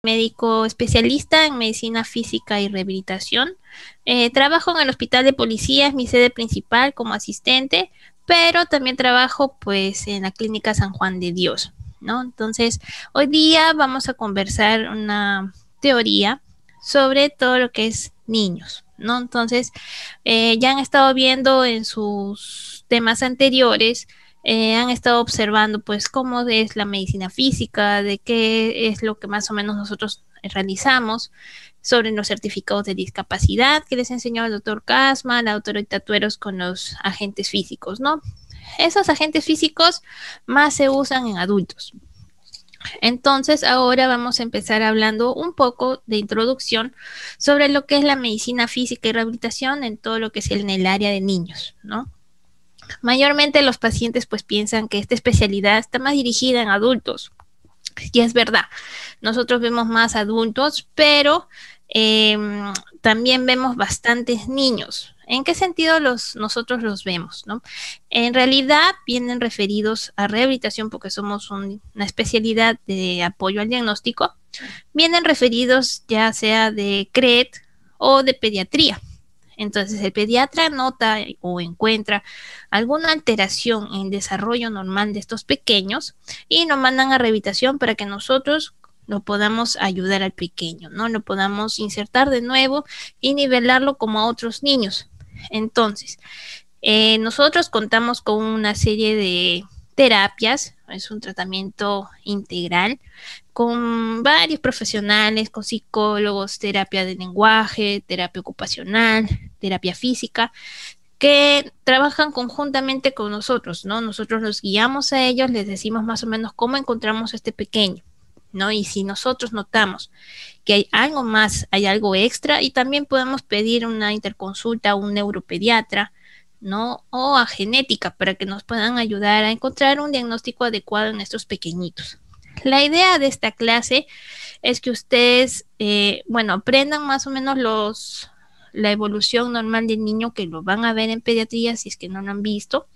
médico especialista en medicina física y rehabilitación. Trabajo en el Hospital de Policía, es mi sede principal como asistente, pero también trabajo pues en la Clínica San Juan de Dios, ¿no? Entonces, hoy día vamos a conversar una teoría sobre todo lo que es niños, ¿no? Entonces, ya han estado viendo en sus temas anteriores, han estado observando pues cómo es la medicina física, de qué es lo que más o menos nosotros realizamos, sobre los certificados de discapacidad que les enseñó el doctor Casma, la doctora Tatueros con los agentes físicos, ¿no? Esos agentes físicos más se usan en adultos. Entonces, ahora vamos a empezar hablando un poco de introducción sobre lo que es la medicina física y rehabilitación en todo lo que es en el área de niños, ¿no? Mayormente los pacientes pues piensan que esta especialidad está más dirigida en adultos. Y es verdad, nosotros vemos más adultos, pero eh, también vemos bastantes niños. ¿En qué sentido nosotros los vemos, no? En realidad vienen referidos a rehabilitación porque somos una especialidad de apoyo al diagnóstico. Vienen referidos ya sea de CRED o de pediatría. Entonces, el pediatra nota o encuentra alguna alteración en el desarrollo normal de estos pequeños y nos mandan a rehabilitación para que nosotros lo podamos ayudar al pequeño, ¿no? Lo podamos insertar de nuevo y nivelarlo como a otros niños. Entonces, nosotros contamos con una serie de terapias, es un tratamiento integral con varios profesionales, con psicólogos, terapia de lenguaje, terapia ocupacional, terapia física, que trabajan conjuntamente con nosotros, ¿no? Nosotros los guiamos a ellos, les decimos más o menos cómo encontramos a este pequeño, ¿no? Y si nosotros notamos que hay algo más, hay algo extra, y también podemos pedir una interconsulta a un neuropediatra, ¿no? O a genética para que nos puedan ayudar a encontrar un diagnóstico adecuado en estos pequeñitos. La idea de esta clase es que ustedes, bueno, aprendan más o menos la evolución normal del niño, que lo van a ver en pediatría si es que no lo han visto.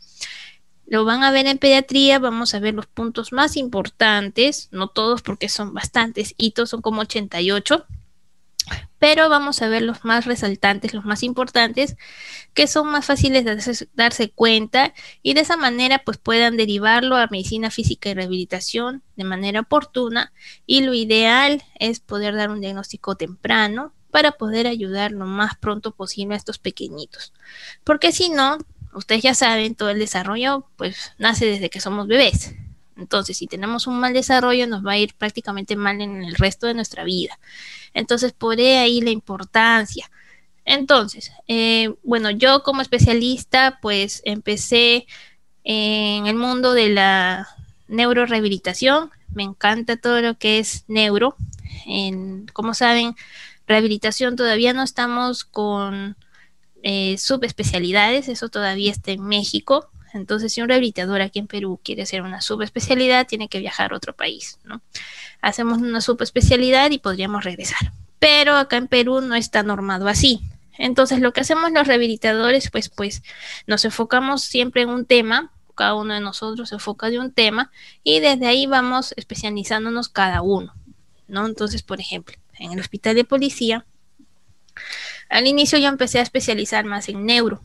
Lo van a ver en pediatría, vamos a ver los puntos más importantes, no todos porque son bastantes hitos, son como 88, pero vamos a ver los más resaltantes, los más importantes, que son más fáciles de darse cuenta y de esa manera pues puedan derivarlo a medicina física y rehabilitación de manera oportuna, y lo ideal es poder dar un diagnóstico temprano para poder ayudar lo más pronto posible a estos pequeñitos, porque si no, ustedes ya saben, todo el desarrollo pues nace desde que somos bebés. Entonces, si tenemos un mal desarrollo, nos va a ir prácticamente mal en el resto de nuestra vida. Entonces, por ahí la importancia. Entonces, bueno, yo como especialista, pues empecé en el mundo de la neurorehabilitación. Me encanta todo lo que es neuro. Como saben, rehabilitación todavía no estamos con subespecialidades, eso todavía está en México. Entonces, si un rehabilitador aquí en Perú quiere hacer una subespecialidad, tiene que viajar a otro país, ¿no? Hacemos una subespecialidad y podríamos regresar. Pero acá en Perú no está normado así. Entonces, lo que hacemos los rehabilitadores, pues nos enfocamos siempre en un tema, cada uno de nosotros se enfoca de un tema y desde ahí vamos especializándonos cada uno, ¿no? Entonces, por ejemplo, en el hospital de policía, al inicio yo empecé a especializar más en neuro,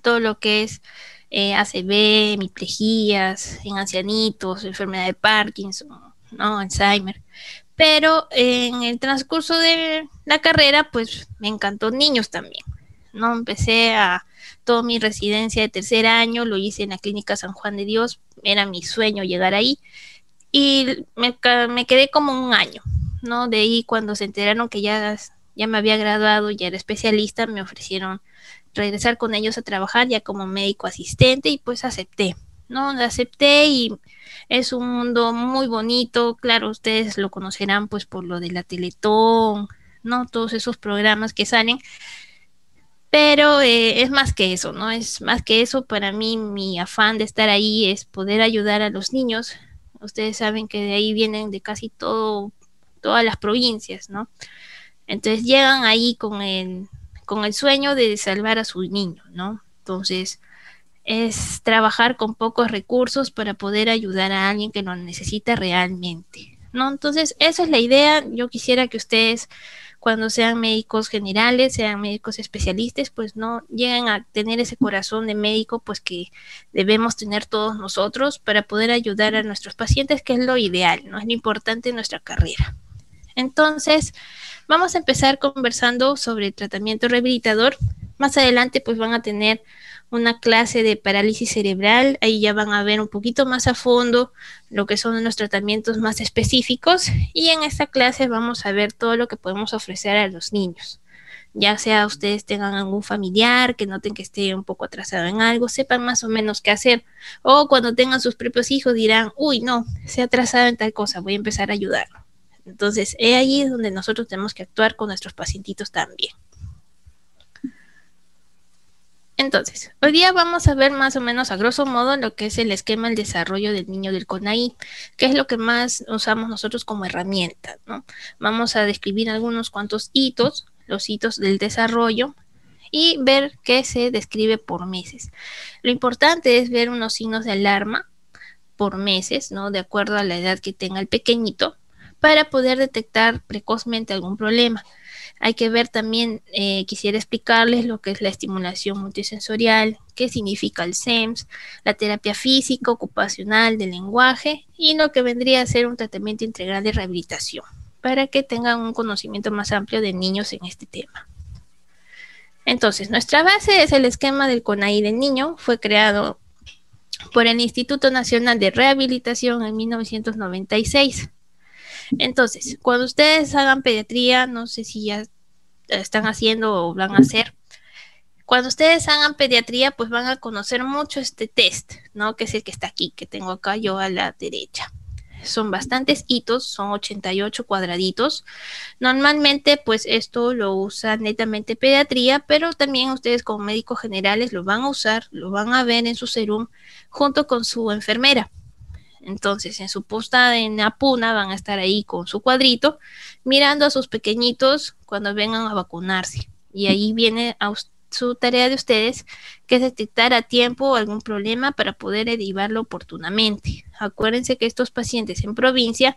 todo lo que es ACV, hemiplejías, en ancianitos, enfermedad de Parkinson, ¿no? Alzheimer. Pero en el transcurso de la carrera, pues me encantó niños también, ¿no? Empecé a toda mi residencia de tercer año, lo hice en la Clínica San Juan de Dios, era mi sueño llegar ahí, y me quedé como un año, ¿no? De ahí cuando se enteraron que ya me había graduado, ya era especialista, me ofrecieron regresar con ellos a trabajar ya como médico asistente y pues acepté, ¿no? Acepté y es un mundo muy bonito, claro, ustedes lo conocerán pues por lo de la Teletón, ¿no? Todos esos programas que salen, pero es más que eso, ¿no? Es más que eso. Para mí, mi afán de estar ahí es poder ayudar a los niños. Ustedes saben que de ahí vienen de casi todas las provincias, ¿no? Entonces llegan ahí con el sueño de salvar a su niño, ¿no? Entonces es trabajar con pocos recursos para poder ayudar a alguien que lo necesita realmente. ¿no? Entonces, esa es la idea. Yo quisiera que ustedes, cuando sean médicos generales, sean médicos especialistas, pues no lleguen a tener ese corazón de médico, pues que debemos tener todos nosotros para poder ayudar a nuestros pacientes, que es lo ideal, ¿no? Es lo importante en nuestra carrera. Entonces, vamos a empezar conversando sobre el tratamiento rehabilitador. Más adelante, pues van a tener una clase de parálisis cerebral. Ahí ya van a ver un poquito más a fondo lo que son los tratamientos más específicos. Y en esta clase vamos a ver todo lo que podemos ofrecer a los niños. Ya sea ustedes tengan algún familiar que noten que esté un poco atrasado en algo, sepan más o menos qué hacer. O cuando tengan sus propios hijos dirán, uy, no, se ha atrasado en tal cosa, voy a empezar a ayudarlo. Entonces, es ahí donde nosotros tenemos que actuar con nuestros pacientitos también. Entonces, hoy día vamos a ver más o menos a grosso modo lo que es el esquema del desarrollo del niño del CONAHI, que es lo que más usamos nosotros como herramienta, ¿no? Vamos a describir algunos cuantos hitos, los hitos del desarrollo, y ver qué se describe por meses. Lo importante es ver unos signos de alarma por meses, ¿no? De acuerdo a la edad que tenga el pequeñito, para poder detectar precozmente algún problema. Hay que ver también, quisiera explicarles lo que es la estimulación multisensorial, qué significa el SEMS, la terapia física, ocupacional, del lenguaje y lo que vendría a ser un tratamiento integral de rehabilitación, para que tengan un conocimiento más amplio de niños en este tema. Entonces, nuestra base es el esquema del CONAHI del niño, fue creado por el Instituto Nacional de Rehabilitación en 1996. Entonces, cuando ustedes hagan pediatría, no sé si ya están haciendo o van a hacer, cuando ustedes hagan pediatría, pues van a conocer mucho este test, ¿no? Que es el que está aquí, que tengo acá yo a la derecha. Son bastantes hitos, son 88 cuadraditos. Normalmente, pues esto lo usa netamente pediatría, pero también ustedes como médicos generales lo van a usar, lo van a ver en su serum junto con su enfermera. Entonces, en su posta en Apuna van a estar ahí con su cuadrito, mirando a sus pequeñitos cuando vengan a vacunarse. Y ahí viene su tarea de ustedes, que es detectar a tiempo algún problema para poder derivarlo oportunamente. Acuérdense que estos pacientes en provincia,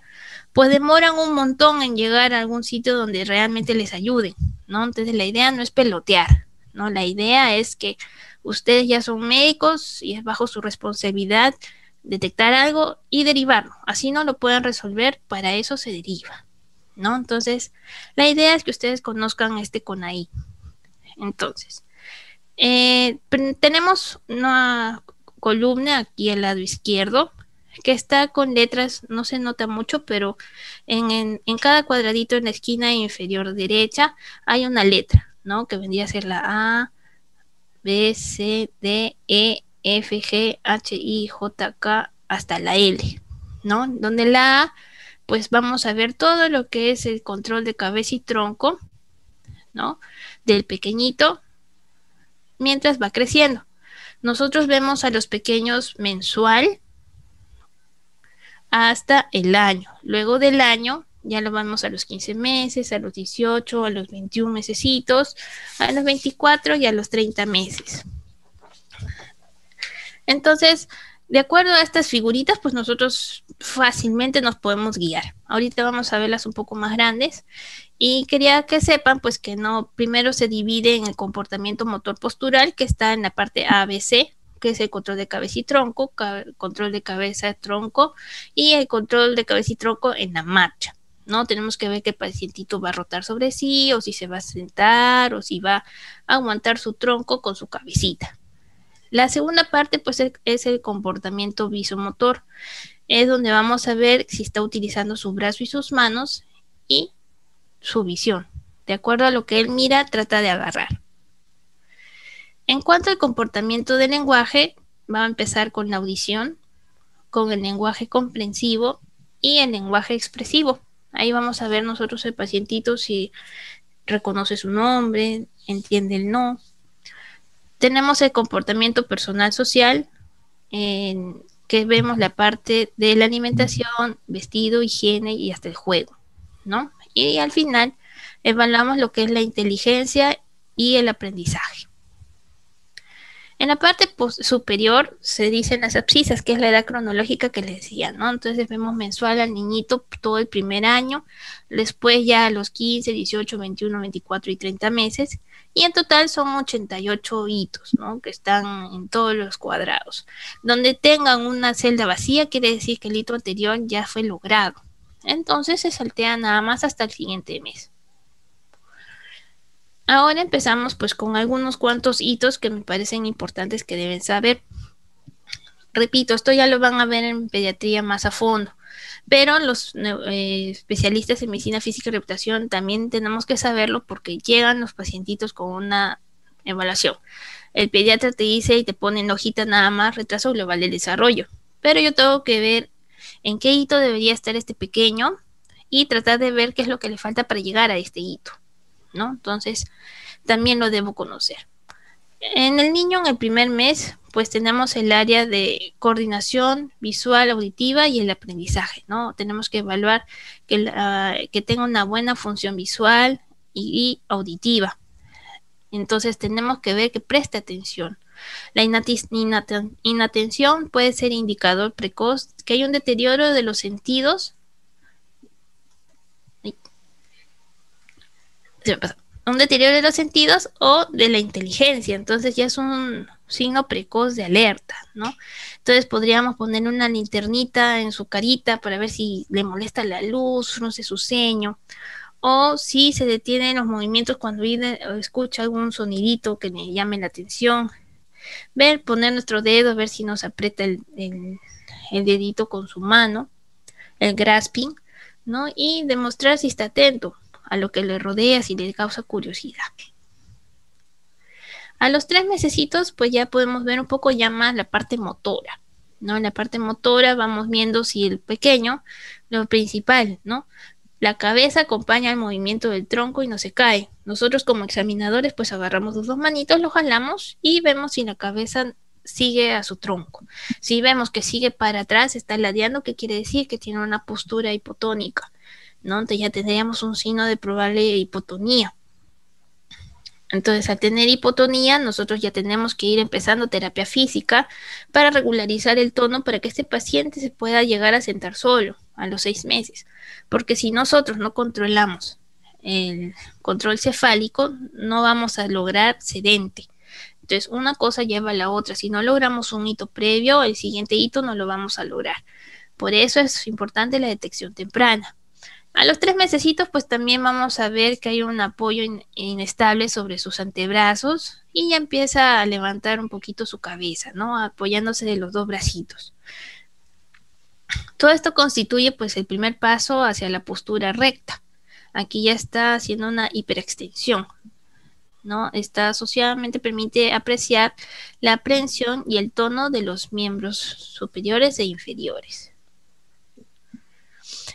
pues demoran un montón en llegar a algún sitio donde realmente les ayuden, ¿no? Entonces, la idea no es pelotear, ¿no? La idea es que ustedes ya son médicos y es bajo su responsabilidad detectar algo y derivarlo. Así no lo pueden resolver, para eso se deriva, ¿no? Entonces, la idea es que ustedes conozcan este CONAHI. Entonces, tenemos una columna aquí al lado izquierdo que está con letras, no se nota mucho, pero en cada cuadradito en la esquina inferior derecha hay una letra, ¿no? Que vendría a ser la A, B, C, D, E, F, G, H, I, J, K, hasta la L, ¿no? Donde la A, pues vamos a ver todo lo que es el control de cabeza y tronco, ¿no? Del pequeñito mientras va creciendo. Nosotros vemos a los pequeños mensual hasta el año. Luego del año ya lo vamos a los 15 meses, a los 18, a los 21 mesecitos, a los 24 y a los 30 meses. Entonces, de acuerdo a estas figuritas, pues nosotros fácilmente nos podemos guiar. Ahorita vamos a verlas un poco más grandes. Y quería que sepan, pues, que no, primero se divide en el comportamiento motor postural, que está en la parte ABC, que es el control de cabeza y tronco, control de cabeza, tronco, y el control de cabeza y tronco en la marcha, ¿no? Tenemos que ver que el pacientito va a rotar sobre sí, o si se va a sentar, o si va a aguantar su tronco con su cabecita. La segunda parte, pues, es el comportamiento visomotor. Es donde vamos a ver si está utilizando su brazo y sus manos y su visión. De acuerdo a lo que él mira, trata de agarrar. En cuanto al comportamiento del lenguaje, va a empezar con la audición, con el lenguaje comprensivo y el lenguaje expresivo. Ahí vamos a ver nosotros el pacientito si reconoce su nombre, entiende el no. Tenemos el comportamiento personal social, que vemos la parte de la alimentación, vestido, higiene y hasta el juego, ¿no? Y al final evaluamos lo que es la inteligencia y el aprendizaje. En la parte superior se dicen las abscisas, que es la edad cronológica que les decía, ¿no? Entonces vemos mensual al niñito todo el primer año, después ya a los 15, 18, 21, 24 y 30 meses, y en total son 88 hitos, ¿no? Que están en todos los cuadrados. Donde tengan una celda vacía, quiere decir que el hito anterior ya fue logrado. Entonces se saltea nada más hasta el siguiente mes. Ahora empezamos pues con algunos cuantos hitos que me parecen importantes que deben saber. Repito, esto ya lo van a ver en pediatría más a fondo, pero los especialistas en medicina física y rehabilitación también tenemos que saberlo porque llegan los pacientitos con una evaluación. El pediatra te dice y te pone en hojita nada más retraso global del desarrollo, pero yo tengo que ver en qué hito debería estar este pequeño y tratar de ver qué es lo que le falta para llegar a este hito, ¿no? Entonces, también lo debo conocer. En el niño, en el primer mes, pues tenemos el área de coordinación visual, auditiva y el aprendizaje, ¿no? Tenemos que evaluar que tenga una buena función visual y auditiva. Entonces tenemos que ver que preste atención. La inatención puede ser indicador precoz que hay un deterioro de los sentidos. Un deterioro de los sentidos o de la inteligencia, entonces ya es un signo precoz de alerta, ¿no? Entonces podríamos poner una linternita en su carita para ver si le molesta la luz, frunce su ceño, o si se detienen los movimientos cuando escucha algún sonidito que le llame la atención. Poner nuestro dedo, ver si nos aprieta el dedito con su mano, el grasping, ¿no? Y demostrar si está atento a lo que le rodea, si le causa curiosidad. A los 3 mesecitos, pues ya podemos ver un poco ya más la parte motora, ¿no? En la parte motora vamos viendo si el pequeño, lo principal, ¿no? La cabeza acompaña el movimiento del tronco y no se cae. Nosotros como examinadores, pues agarramos los dos manitos, lo jalamos y vemos si la cabeza sigue a su tronco. Si vemos que sigue para atrás, está ladeando, ¿qué quiere decir? Que tiene una postura hipotónica, ¿no? Entonces ya tendríamos un signo de probable hipotonía. Entonces, al tener hipotonía, nosotros ya tenemos que ir empezando terapia física para regularizar el tono para que este paciente se pueda llegar a sentar solo a los 6 meses. Porque si nosotros no controlamos el control cefálico, no vamos a lograr sedente. Entonces, una cosa lleva a la otra. Si no logramos un hito previo, el siguiente hito no lo vamos a lograr. Por eso es importante la detección temprana. A los 3 mesecitos, pues también vamos a ver que hay un apoyo inestable sobre sus antebrazos y ya empieza a levantar un poquito su cabeza, ¿no? Apoyándose de los dos bracitos. Todo esto constituye pues el primer paso hacia la postura recta. Aquí ya está haciendo una hiperextensión, ¿no? Esta asociadamente permite apreciar la aprehensión y el tono de los miembros superiores e inferiores.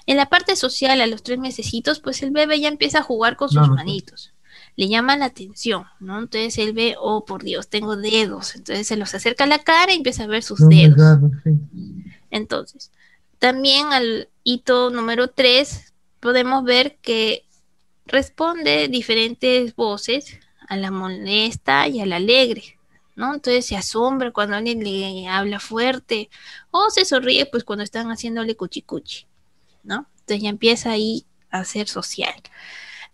En la parte social, a los 3 mesecitos, pues el bebé ya empieza a jugar con sus manitos. Le llama la atención, ¿no? Entonces él ve, oh, por Dios, tengo dedos. Entonces se los acerca a la cara y empieza a ver sus dedos. Entonces, también al hito número 3, podemos ver que responde diferentes voces a la molesta y a la alegre, ¿no? Entonces se asombra cuando alguien le habla fuerte o se sonríe pues cuando están haciéndole cuchicuchi, ¿no? Entonces ya empieza ahí a ser social.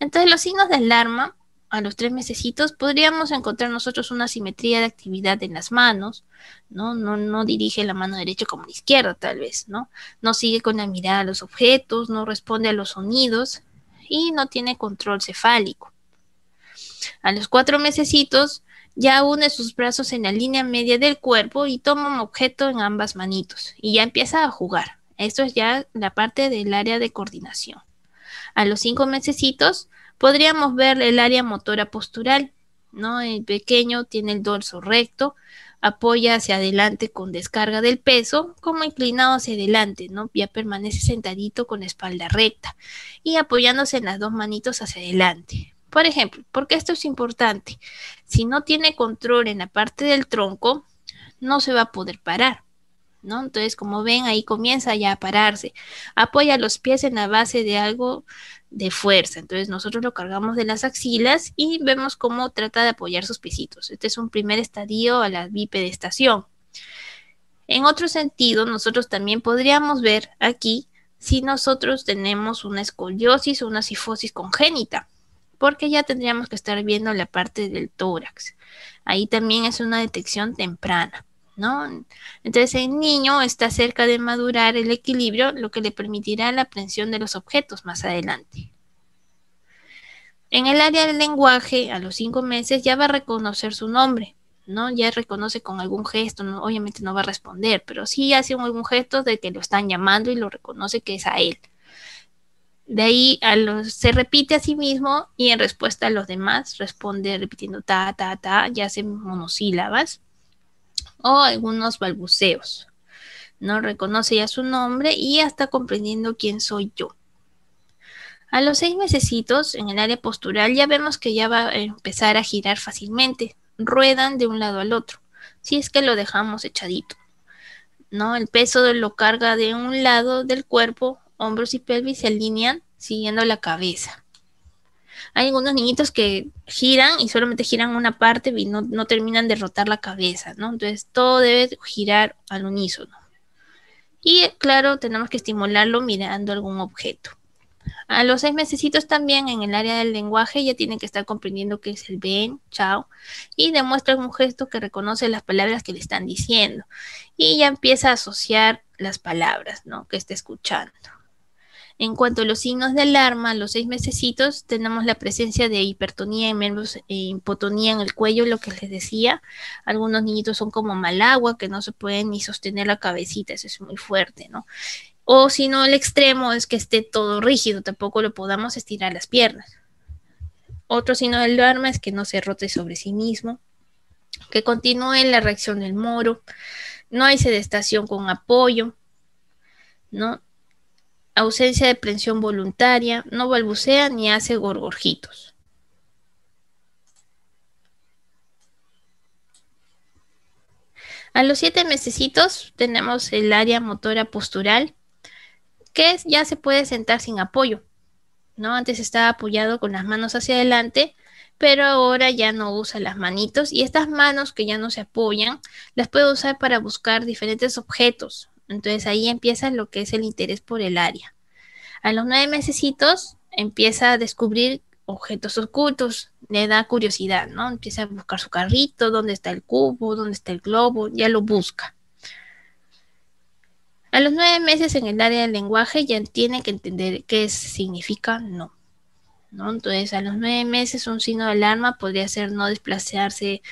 Entonces los signos de alarma a los 3 mesecitos podríamos encontrar nosotros una simetría de actividad en las manos, ¿no? No dirige la mano derecha como la izquierda tal vez, ¿no? No sigue con la mirada a los objetos, no responde a los sonidos y no tiene control cefálico. A los 4 mesecitos ya une sus brazos en la línea media del cuerpo y toma un objeto en ambas manitos y ya empieza a jugar. Esto es ya la parte del área de coordinación. A los 5 mesecitos podríamos ver el área motora postural, ¿no? El pequeño tiene el dorso recto, apoya hacia adelante con descarga del peso, como inclinado hacia adelante, ¿no? Ya permanece sentadito con la espalda recta y apoyándose en las dos manitos hacia adelante. Por ejemplo, porque esto es importante, si no tiene control en la parte del tronco, no se va a poder parar, ¿no? Entonces, como ven, ahí comienza ya a pararse. Apoya los pies en la base de algo de fuerza. Entonces, nosotros lo cargamos de las axilas y vemos cómo trata de apoyar sus piecitos. Este es un primer estadio a la bipedestación. En otro sentido, nosotros también podríamos ver aquí si nosotros tenemos una escoliosis o una cifosis congénita, porque ya tendríamos que estar viendo la parte del tórax. Ahí también es una detección temprana, ¿no? Entonces el niño está cerca de madurar el equilibrio, lo que le permitirá la aprehensión de los objetos más adelante. En el área del lenguaje, a los 5 meses ya va a reconocer su nombre, ¿no? Ya reconoce con algún gesto, ¿no? Obviamente no va a responder, pero sí hace algún gesto de que lo están llamando y lo reconoce que es a él. De ahí se repite a sí mismo y en respuesta a los demás responde repitiendo ta, ta, ta, ya hace monosílabas o algunos balbuceos, ¿no? Reconoce ya su nombre y ya está comprendiendo quién soy yo. A los 6 mesecitos, en el área postural, ya vemos que ya va a empezar a girar fácilmente. Ruedan de un lado al otro, si es que lo dejamos echadito, ¿no? El peso lo carga de un lado del cuerpo, hombros y pelvis se alinean siguiendo la cabeza. Hay algunos niñitos que giran y solamente giran una parte y no terminan de rotar la cabeza, ¿no? Entonces todo debe girar al unísono. Y claro, tenemos que estimularlo mirando algún objeto. A los 6 mesecitos también en el área del lenguaje ya tienen que estar comprendiendo qué es el ven, chao, y demuestran un gesto que reconoce las palabras que le están diciendo. Y ya empieza a asociar las palabras, ¿no? Que está escuchando. En cuanto a los signos de alarma, a los 6 mesecitos tenemos la presencia de hipertonía en miembros e hipotonía en el cuello, lo que les decía. Algunos niñitos son como mal agua, que no se pueden ni sostener la cabecita, eso es muy fuerte, ¿no? O si no, el extremo es que esté todo rígido, tampoco lo podamos estirar las piernas. Otro signo de alarma es que no se rote sobre sí mismo, que continúe la reacción del moro, no hay sedestación con apoyo, ¿no? Ausencia de prensión voluntaria, no balbucea ni hace gorgorjitos. A los 7 mesecitos tenemos el área motora postural, que ya se puede sentar sin apoyo, ¿no? Antes estaba apoyado con las manos hacia adelante, pero ahora ya no usa las manitos y estas manos que ya no se apoyan, las puede usar para buscar diferentes objetos. Entonces ahí empieza lo que es el interés por el área. A los 9 mesecitos empieza a descubrir objetos ocultos, le da curiosidad, ¿no? Empieza a buscar su carrito, dónde está el cubo, dónde está el globo, ya lo busca. A los 9 meses en el área del lenguaje ya tiene que entender qué significa no, ¿no? Entonces, a los 9 meses un signo de alarma podría ser no desplazarse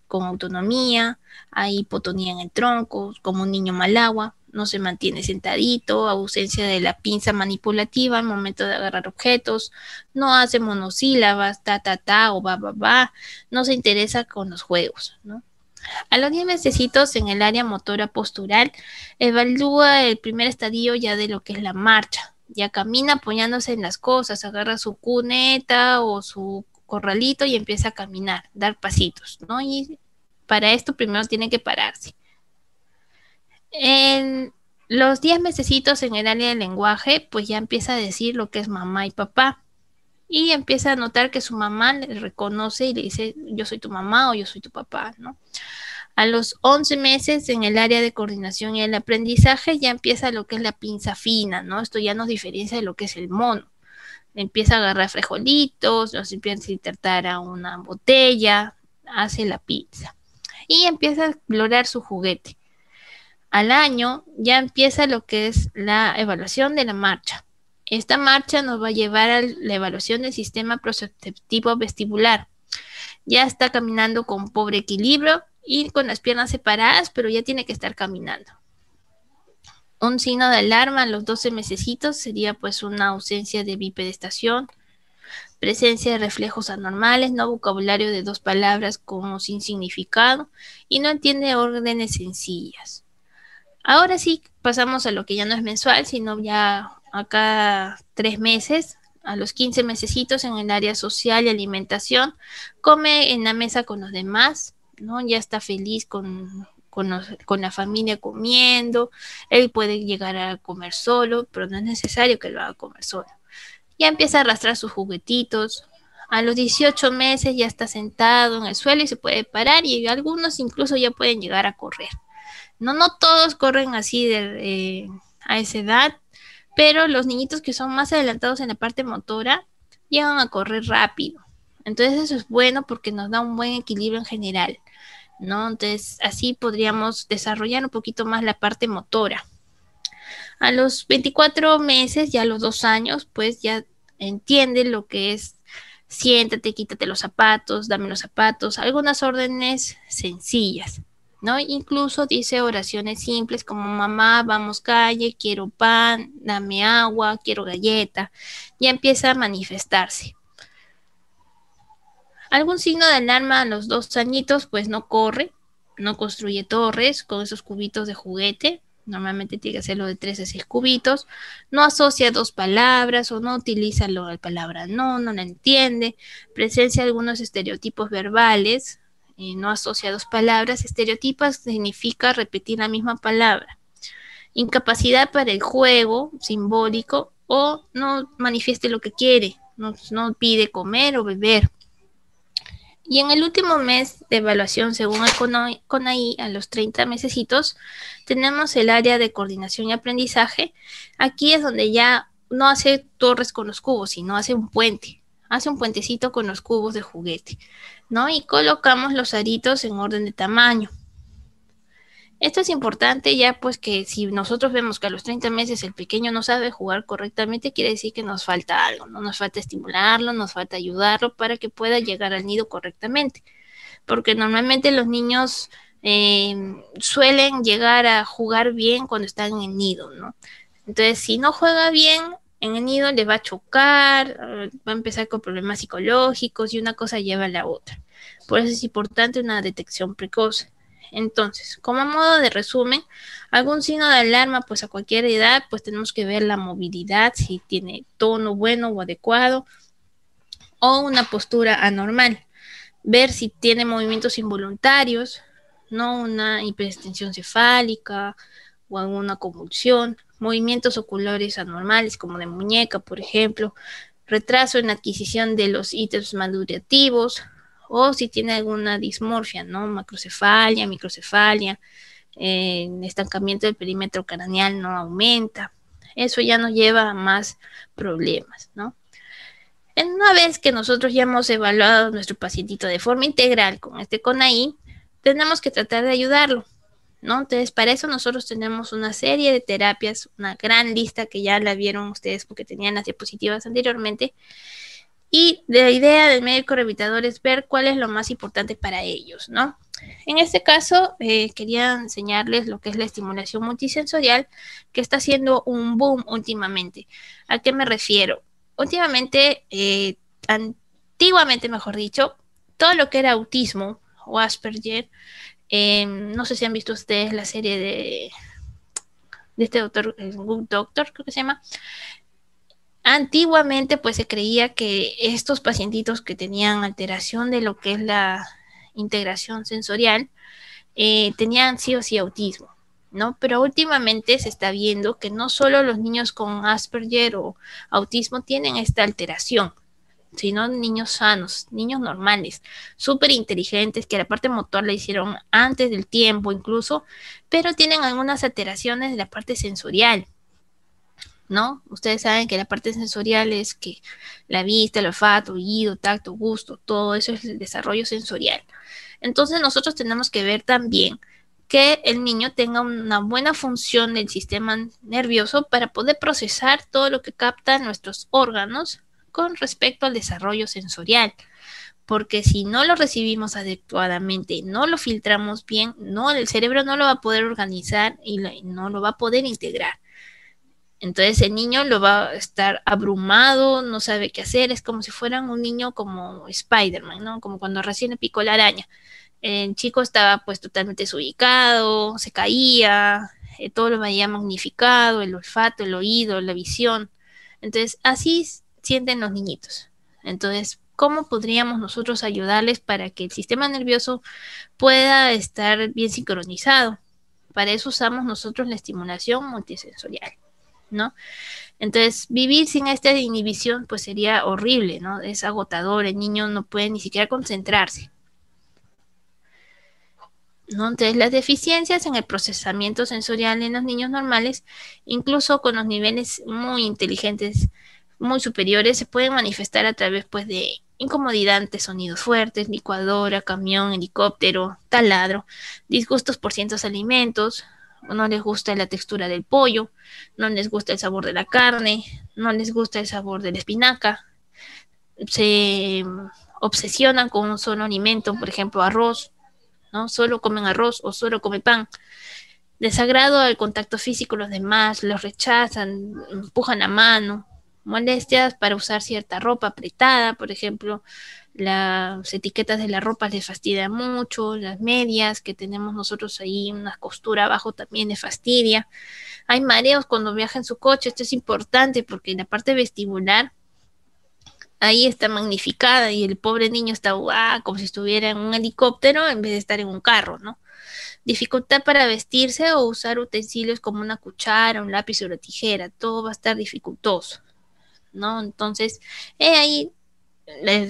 con autonomía, hay hipotonía en el tronco, como un niño mal agua, no se mantiene sentadito, ausencia de la pinza manipulativa al momento de agarrar objetos, no hace monosílabas, ta, ta, ta o ba, ba, ba, no se interesa con los juegos, ¿no? A los 10 mesecitos en el área motora postural evalúa el primer estadio ya de lo que es la marcha. Ya camina apoyándose en las cosas, agarra su cuneta o su corralito y empieza a caminar, dar pasitos, ¿no? Y para esto primero tiene que pararse. En los 10 mesecitos en el área del lenguaje, pues ya empieza a decir lo que es mamá y papá. Y empieza a notar que su mamá le reconoce y le dice, yo soy tu mamá o yo soy tu papá, ¿no? A los 11 meses en el área de coordinación y el aprendizaje ya empieza lo que es la pinza fina, ¿no? Esto ya nos diferencia de lo que es el mono. Empieza a agarrar frijolitos, los empieza a insertar a una botella, hace la pinza y empieza a explorar su juguete. Al año ya empieza lo que es la evaluación de la marcha. Esta marcha nos va a llevar a la evaluación del sistema proceptivo vestibular. Ya está caminando con pobre equilibrio y con las piernas separadas, pero ya tiene que estar caminando. Un signo de alarma a los 12 mesecitos sería pues una ausencia de bipedestación, presencia de reflejos anormales, no vocabulario de 2 palabras como sin significado y no entiende órdenes sencillas. Ahora sí pasamos a lo que ya no es mensual, sino ya a cada 3 meses, a los 15 mesecitos en el área social y alimentación, come en la mesa con los demás, ¿no? Ya está feliz con con la familia comiendo, él puede llegar a comer solo, pero no es necesario que lo haga comer solo. Ya empieza a arrastrar sus juguetitos. A los 18 meses ya está sentado en el suelo y se puede parar y algunos incluso ya pueden llegar a correr. No, no todos corren así a esa edad, pero los niñitos que son más adelantados en la parte motora llegan a correr rápido. Entonces eso es bueno porque nos da un buen equilibrio en general, ¿no? Entonces así podríamos desarrollar un poquito más la parte motora. A los 24 meses, ya a los 2 años, pues ya entiende lo que es siéntate, quítate los zapatos, dame los zapatos, algunas órdenes sencillas, ¿no? Incluso dice oraciones simples como mamá, vamos calle, quiero pan, dame agua, quiero galleta. Ya empieza a manifestarse. Algún signo de alarma a los 2 añitos, pues no corre, no construye torres con esos cubitos de juguete. Normalmente tiene que hacerlo de 3 a 6 cubitos. No asocia dos palabras o no utiliza la palabra no, no la entiende. Presencia algunos estereotipos verbales. No asocia dos palabras. Estereotipas significa repetir la misma palabra. Incapacidad para el juego simbólico o no manifieste lo que quiere. No pide comer o beber. Y en el último mes de evaluación, según el CONAI, a los 30 mesecitos, tenemos el área de coordinación y aprendizaje. Aquí es donde ya no hace torres con los cubos, sino hace un puente. Hace un puentecito con los cubos de juguete, ¿no? Y colocamos los aritos en orden de tamaño. Esto es importante ya pues que si nosotros vemos que a los 30 meses el pequeño no sabe jugar correctamente, quiere decir que nos falta algo, ¿no? Nos falta estimularlo, nos falta ayudarlo para que pueda llegar al nido correctamente. Porque normalmente los niños suelen llegar a jugar bien cuando están en el nido, ¿no? Entonces, si no juega bien en el nido, le va a chocar, va a empezar con problemas psicológicos y una cosa lleva a la otra. Por eso es importante una detección precoz. Entonces, como modo de resumen, algún signo de alarma, pues a cualquier edad, pues tenemos que ver la movilidad, si tiene tono bueno o adecuado, o una postura anormal. Ver si tiene movimientos involuntarios, no una hiperextensión cefálica o alguna convulsión, movimientos oculares anormales como de muñeca, por ejemplo, retraso en la adquisición de los ítems madurativos, o si tiene alguna dismorfia, ¿no? Macrocefalia, microcefalia, estancamiento del perímetro craneal no aumenta. Eso ya nos lleva a más problemas, ¿no? Una vez que nosotros ya hemos evaluado a nuestro pacientito de forma integral con este CONAI, tenemos que tratar de ayudarlo, ¿no? Entonces, para eso nosotros tenemos una serie de terapias, una gran lista que ya la vieron ustedes porque tenían las diapositivas anteriormente, y la idea del médico rehabilitador es ver cuál es lo más importante para ellos, ¿no? En este caso, quería enseñarles lo que es la estimulación multisensorial, que está haciendo un boom últimamente. ¿A qué me refiero? Últimamente, antiguamente, mejor dicho, todo lo que era autismo o Asperger, no sé si han visto ustedes la serie de este doctor, Good Doctor, creo que se llama. Antiguamente, pues se creía que estos pacientitos que tenían alteración de lo que es la integración sensorial, tenían sí o sí autismo, ¿no? Pero últimamente se está viendo que no solo los niños con Asperger o autismo tienen esta alteración, sino niños sanos, niños normales, súper inteligentes, que la parte motor la hicieron antes del tiempo incluso, pero tienen algunas alteraciones de la parte sensorial, ¿no? Ustedes saben que la parte sensorial es que la vista, el olfato, oído, tacto, gusto, todo eso es el desarrollo sensorial. Entonces nosotros tenemos que ver también que el niño tenga una buena función del sistema nervioso para poder procesar todo lo que captan nuestros órganos con respecto al desarrollo sensorial. Porque si no lo recibimos adecuadamente, no lo filtramos bien, no, el cerebro no lo va a poder organizar y no lo va a poder integrar. Entonces el niño lo va a estar abrumado, no sabe qué hacer, es como si fuera un niño como Spider-Man, ¿no? Como cuando recién le picó la araña. El chico estaba pues totalmente desubicado, se caía, todo lo veía magnificado, el olfato, el oído, la visión. Entonces así sienten los niñitos. Entonces ¿cómo podríamos nosotros ayudarles para que el sistema nervioso pueda estar bien sincronizado? Para eso usamos nosotros la estimulación multisensorial, ¿no? Entonces, vivir sin esta inhibición pues sería horrible, ¿no? Es agotador, el niño no puede ni siquiera concentrarse, ¿no? Entonces, las deficiencias en el procesamiento sensorial en los niños normales, incluso con los niveles muy inteligentes, muy superiores, se pueden manifestar a través pues de incomodidad ante sonidos fuertes, licuadora, camión, helicóptero, taladro, disgustos por ciertos alimentos, no les gusta la textura del pollo, no les gusta el sabor de la carne, no les gusta el sabor de la espinaca, se obsesionan con un solo alimento, por ejemplo arroz, ¿no? Solo comen arroz o solo comen pan. Desagrado al contacto físico los demás, los rechazan, empujan a mano, molestias para usar cierta ropa apretada, por ejemplo, las etiquetas de la ropa les fastidia mucho, las medias que tenemos nosotros ahí, una costura abajo también les fastidia. Hay mareos cuando viaja en su coche, esto es importante porque en la parte vestibular ahí está magnificada y el pobre niño está como si estuviera en un helicóptero en vez de estar en un carro, ¿no? Dificultad para vestirse o usar utensilios como una cuchara, un lápiz o una tijera, todo va a estar dificultoso, ¿no? Entonces, ahí,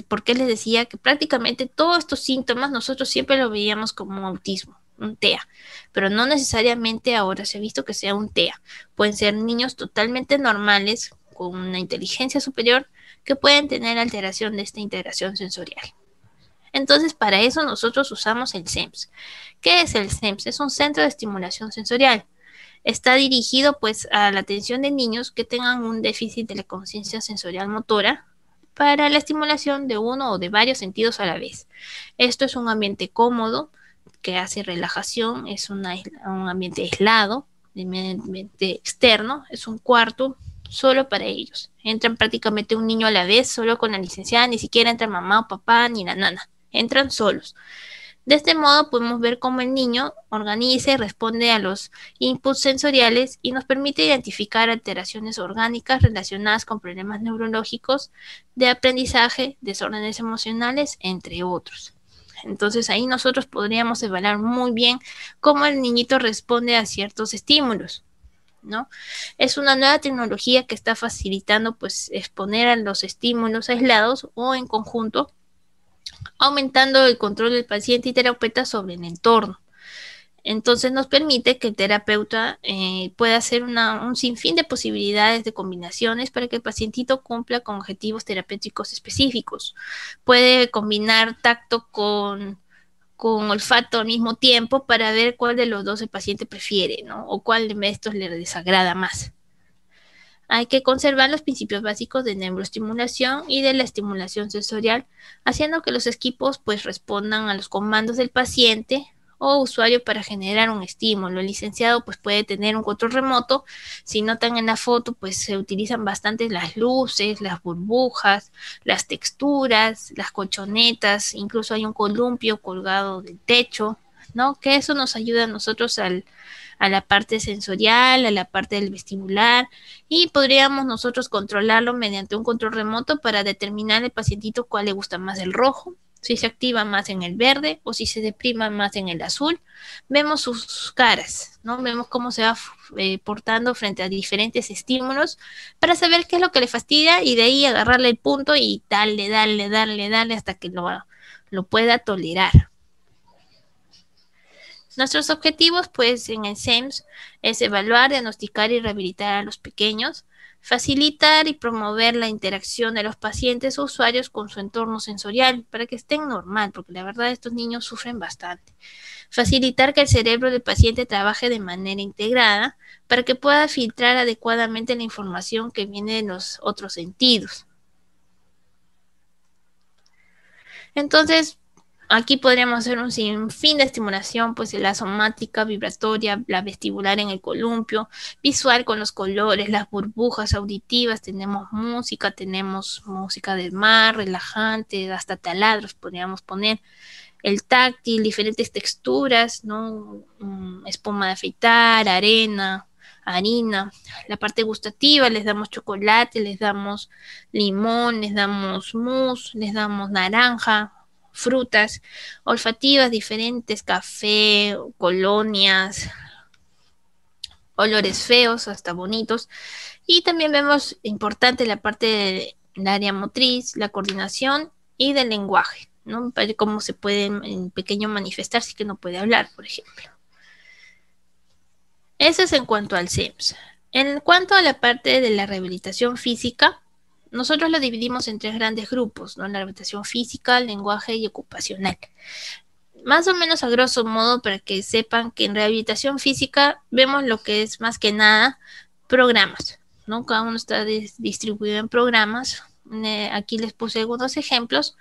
¿por qué les decía que prácticamente todos estos síntomas nosotros siempre lo veíamos como un autismo, un TEA, pero no necesariamente ahora se ha visto que sea un TEA. Pueden ser niños totalmente normales, con una inteligencia superior, que pueden tener alteración de esta integración sensorial. Entonces, para eso nosotros usamos el SEMS. ¿Qué es el SEMS? Es un centro de estimulación sensorial. Está dirigido pues a la atención de niños que tengan un déficit de la conciencia sensorial motora para la estimulación de uno o de varios sentidos a la vez. Esto es un ambiente cómodo que hace relajación, es un ambiente aislado, un ambiente externo, es un cuarto solo para ellos. Entran prácticamente un niño a la vez, solo con la licenciada, ni siquiera entra mamá o papá ni la nana, entran solos. De este modo podemos ver cómo el niño organiza y responde a los inputs sensoriales y nos permite identificar alteraciones orgánicas relacionadas con problemas neurológicos de aprendizaje, desórdenes emocionales, entre otros. Entonces ahí nosotros podríamos evaluar muy bien cómo el niñito responde a ciertos estímulos, ¿no? Es una nueva tecnología que está facilitando pues exponer a los estímulos aislados o en conjunto, aumentando el control del paciente y terapeuta sobre el entorno. Entonces nos permite que el terapeuta pueda hacer un sinfín de posibilidades de combinaciones para que el pacientito cumpla con objetivos terapéuticos específicos. Puede combinar tacto con olfato al mismo tiempo para ver cuál de los dos el paciente prefiere, ¿no? O cuál de estos le desagrada más. Hay que conservar los principios básicos de neuroestimulación y de la estimulación sensorial, haciendo que los equipos pues respondan a los comandos del paciente o usuario para generar un estímulo. El licenciado pues puede tener un control remoto. Si notan en la foto pues se utilizan bastante las luces, las burbujas, las texturas, las colchonetas, incluso hay un columpio colgado del techo, ¿no? Que eso nos ayuda a nosotros a la parte sensorial, a la parte del vestibular, y podríamos nosotros controlarlo mediante un control remoto para determinar al pacientito cuál le gusta más el rojo, si se activa más en el verde o si se deprima más en el azul. Vemos sus caras, ¿no? Vemos cómo se va portando frente a diferentes estímulos para saber qué es lo que le fastidia y de ahí agarrarle el punto y darle hasta que lo pueda tolerar. Nuestros objetivos, pues, en el SEMS es evaluar, diagnosticar y rehabilitar a los pequeños, facilitar y promover la interacción de los pacientes o usuarios con su entorno sensorial para que estén normal, porque la verdad estos niños sufren bastante. Facilitar que el cerebro del paciente trabaje de manera integrada para que pueda filtrar adecuadamente la información que viene de los otros sentidos. Entonces, aquí podríamos hacer un sinfín de estimulación, pues la somática, vibratoria, la vestibular en el columpio, visual con los colores, las burbujas auditivas, tenemos música del mar, relajante, hasta taladros podríamos poner, el táctil, diferentes texturas, ¿no? Espuma de afeitar, arena, harina. La parte gustativa, les damos chocolate, les damos limón, les damos mousse, les damos naranja, frutas. Olfativas diferentes, café, colonias, olores feos hasta bonitos. Y también vemos importante la parte del área motriz, la coordinación y del lenguaje, ¿no? Para cómo se puede en pequeño manifestar si que no puede hablar, por ejemplo. Eso es en cuanto al SEMS. En cuanto a la parte de la rehabilitación física, nosotros lo dividimos en 3 grandes grupos, ¿no? La rehabilitación física, lenguaje y ocupacional. Más o menos a grosso modo, para que sepan que en rehabilitación física vemos lo que es más que nada programas, ¿no? Cada uno está distribuido en programas. Aquí les puse algunos ejemplos.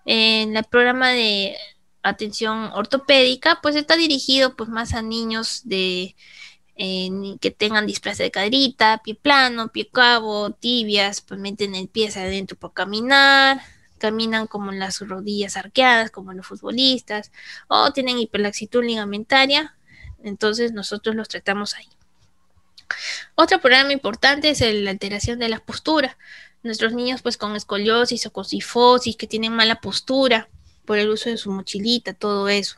En el programa de atención ortopédica, pues está dirigido pues más a niños que tengan displasia de caderita, pie plano, pie cabo, tibias, pues meten el pie hacia adentro para caminar, caminan como las rodillas arqueadas, como los futbolistas, o tienen hiperlaxitud ligamentaria, entonces nosotros los tratamos ahí. Otro programa importante es la alteración de la postura. Nuestros niños pues con escoliosis o con cifosis, que tienen mala postura por el uso de su mochilita, todo eso.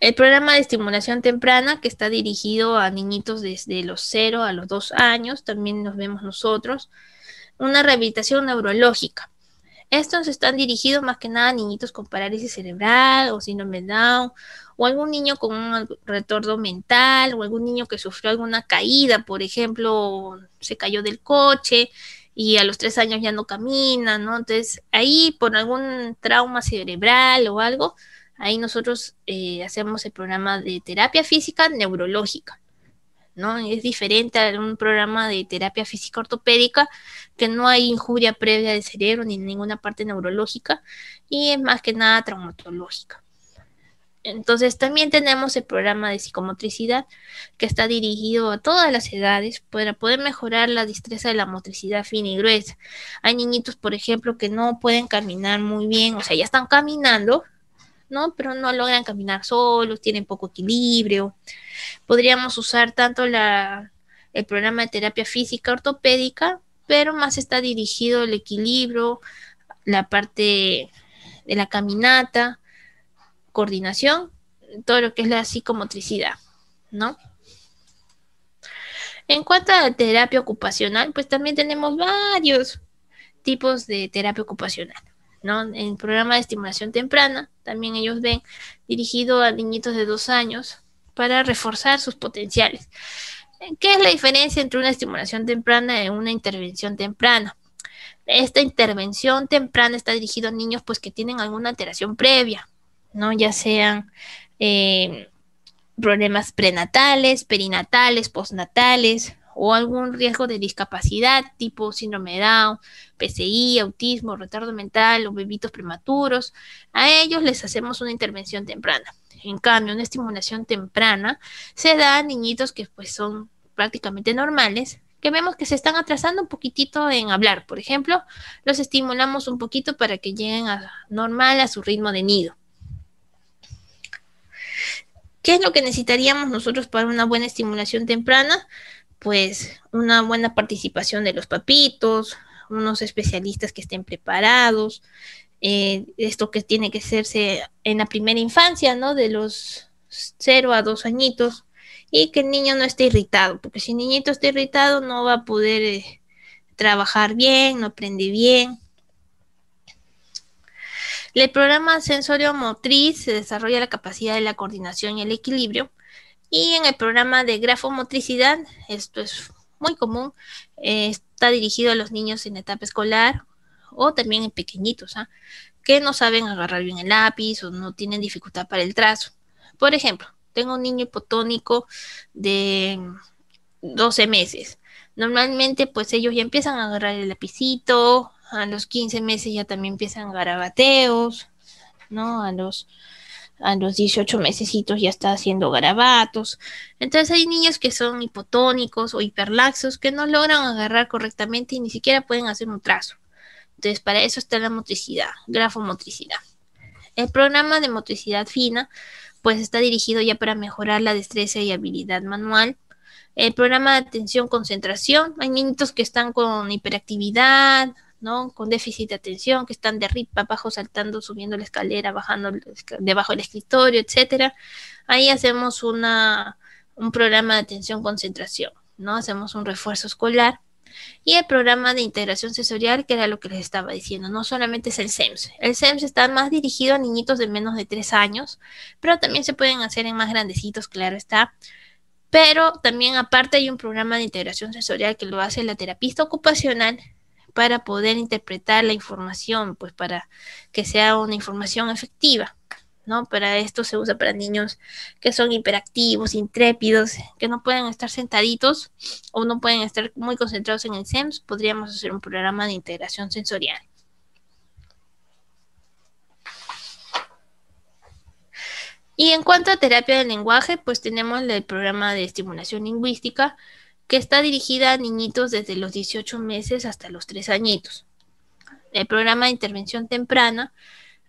El programa de estimulación temprana, que está dirigido a niñitos desde los 0 a los 2 años, también nos vemos nosotros. Una rehabilitación neurológica. Estos están dirigidos más que nada a niñitos con parálisis cerebral o síndrome de Down, o algún niño con un retorno mental, o algún niño que sufrió alguna caída, por ejemplo, se cayó del coche y a los 3 años ya no camina, ¿no? Entonces, ahí por algún trauma cerebral o algo, ahí nosotros hacemos el programa de terapia física neurológica, ¿no? Es diferente a un programa de terapia física ortopédica, que no hay injuria previa del cerebro ni ninguna parte neurológica, y es más que nada traumatológica. Entonces también tenemos el programa de psicomotricidad, que está dirigido a todas las edades para poder mejorar la destreza de la motricidad fina y gruesa. Hay niñitos, por ejemplo, que no pueden caminar muy bien, o sea, ya están caminando, ¿no? Pero no logran caminar solos, tienen poco equilibrio. Podríamos usar tanto el programa de terapia física ortopédica, pero más está dirigido al equilibrio, la parte de la caminata, coordinación, todo lo que es la psicomotricidad, ¿no? En cuanto a la terapia ocupacional, pues también tenemos varios tipos de terapia ocupacional, ¿no? En el programa de estimulación temprana, también ellos ven dirigido a niñitos de 2 años para reforzar sus potenciales. ¿Qué es la diferencia entre una estimulación temprana y una intervención temprana? Esta intervención temprana está dirigida a niños pues que tienen alguna alteración previa, ¿no? Ya sean problemas prenatales, perinatales, postnatales, o algún riesgo de discapacidad tipo síndrome de Down, PCI, autismo, retardo mental o bebitos prematuros. A ellos les hacemos una intervención temprana. En cambio, una estimulación temprana se da a niñitos que pues son prácticamente normales, que vemos que se están atrasando un poquitito en hablar. Por ejemplo, los estimulamos un poquito para que lleguen normal a su ritmo de nido. ¿Qué es lo que necesitaríamos nosotros para una buena estimulación temprana? Pues una buena participación de los papitos, unos especialistas que estén preparados, esto que tiene que hacerse en la primera infancia, ¿no? De los 0 a 2 añitos, y que el niño no esté irritado, porque si el niñito está irritado no va a poder trabajar bien, no aprende bien. El programa sensorio-motriz se desarrolla la capacidad de la coordinación y el equilibrio, y en el programa de grafomotricidad, esto es muy común, está dirigido a los niños en etapa escolar o también en pequeñitos, que no saben agarrar bien el lápiz o no tienen dificultad para el trazo. Por ejemplo, tengo un niño hipotónico de 12 meses. Normalmente, pues ellos ya empiezan a agarrar el lapicito, a los 15 meses ya también empiezan garabateos, ¿no? A los 18 mesecitos ya está haciendo garabatos. Entonces hay niños que son hipotónicos o hiperlaxos que no logran agarrar correctamente y ni siquiera pueden hacer un trazo. Entonces para eso está la motricidad, grafomotricidad. El programa de motricidad fina pues está dirigido ya para mejorar la destreza y habilidad manual. El programa de atención concentración, hay niñitos que están con hiperactividad, ¿no? Con déficit de atención, que están de arriba abajo saltando, subiendo la escalera, bajando debajo del escritorio, etcétera. Ahí hacemos un programa de atención concentración, ¿no? Hacemos un refuerzo escolar. Y el programa de integración sensorial, que era lo que les estaba diciendo, no solamente es el SEMS. El SEMS está más dirigido a niñitos de menos de 3 años, pero también se pueden hacer en más grandecitos, claro está. Pero también aparte hay un programa de integración sensorial que lo hace la terapista ocupacional para poder interpretar la información, pues para que sea una información efectiva, ¿no? Para esto se usa para niños que son hiperactivos, intrépidos, que no pueden estar sentaditos o no pueden estar muy concentrados en el SEMS. Podríamos hacer un programa de integración sensorial. Y en cuanto a terapia del lenguaje, pues tenemos el programa de estimulación lingüística que está dirigida a niñitos desde los 18 meses hasta los 3 añitos. El programa de intervención temprana,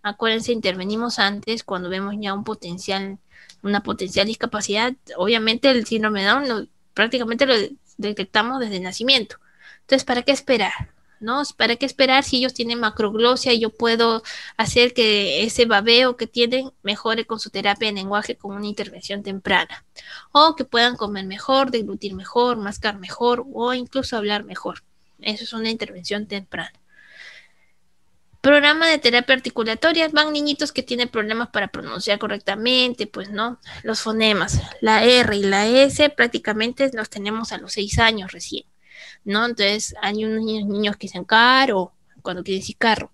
acuérdense, intervenimos antes cuando vemos ya una potencial discapacidad. Obviamente el síndrome de Down prácticamente lo detectamos desde el nacimiento. Entonces, ¿para qué esperar? ¿No? ¿Para qué esperar si ellos tienen macroglosia y yo puedo hacer que ese babeo que tienen mejore con su terapia de lenguaje con una intervención temprana? O que puedan comer mejor, deglutir mejor, mascar mejor o incluso hablar mejor. Eso es una intervención temprana. Programa de terapia articulatoria, van niñitos que tienen problemas para pronunciar correctamente, pues no, los fonemas, la R y la S prácticamente los tenemos a los 6 años recién, ¿no? Entonces hay unos niños que dicen caro, cuando quieren decir carro,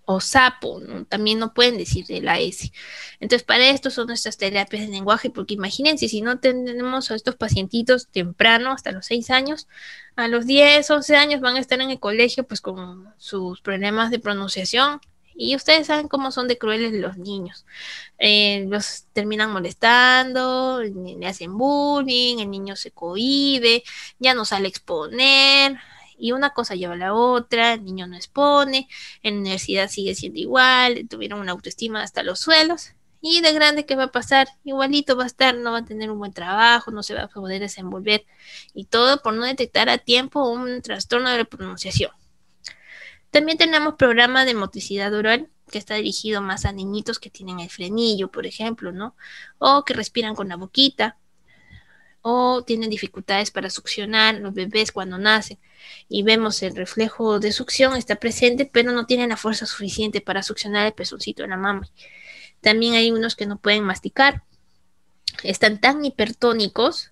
o sapo, ¿no? También no pueden decir de la S. Entonces, para esto son nuestras terapias de lenguaje, porque imagínense, si no tenemos a estos pacientitos temprano, hasta los 6 años, a los 10, 11 años van a estar en el colegio, pues con sus problemas de pronunciación. Y ustedes saben cómo son de crueles los niños. Los terminan molestando, le hacen bullying, el niño se cohíbe, ya no sale a exponer, y una cosa lleva a la otra, el niño no expone, en la universidad sigue siendo igual, tuvieron una autoestima hasta los suelos, y de grande, ¿qué va a pasar? Igualito va a estar, no va a tener un buen trabajo, no se va a poder desenvolver, y todo por no detectar a tiempo un trastorno de la pronunciación. También tenemos programa de motricidad oral, que está dirigido más a niñitos que tienen el frenillo, por ejemplo, ¿no? O que respiran con la boquita, o tienen dificultades para succionar los bebés cuando nacen y vemos el reflejo de succión está presente, pero no tienen la fuerza suficiente para succionar el pezoncito de la mama. También hay unos que no pueden masticar, están tan hipertónicos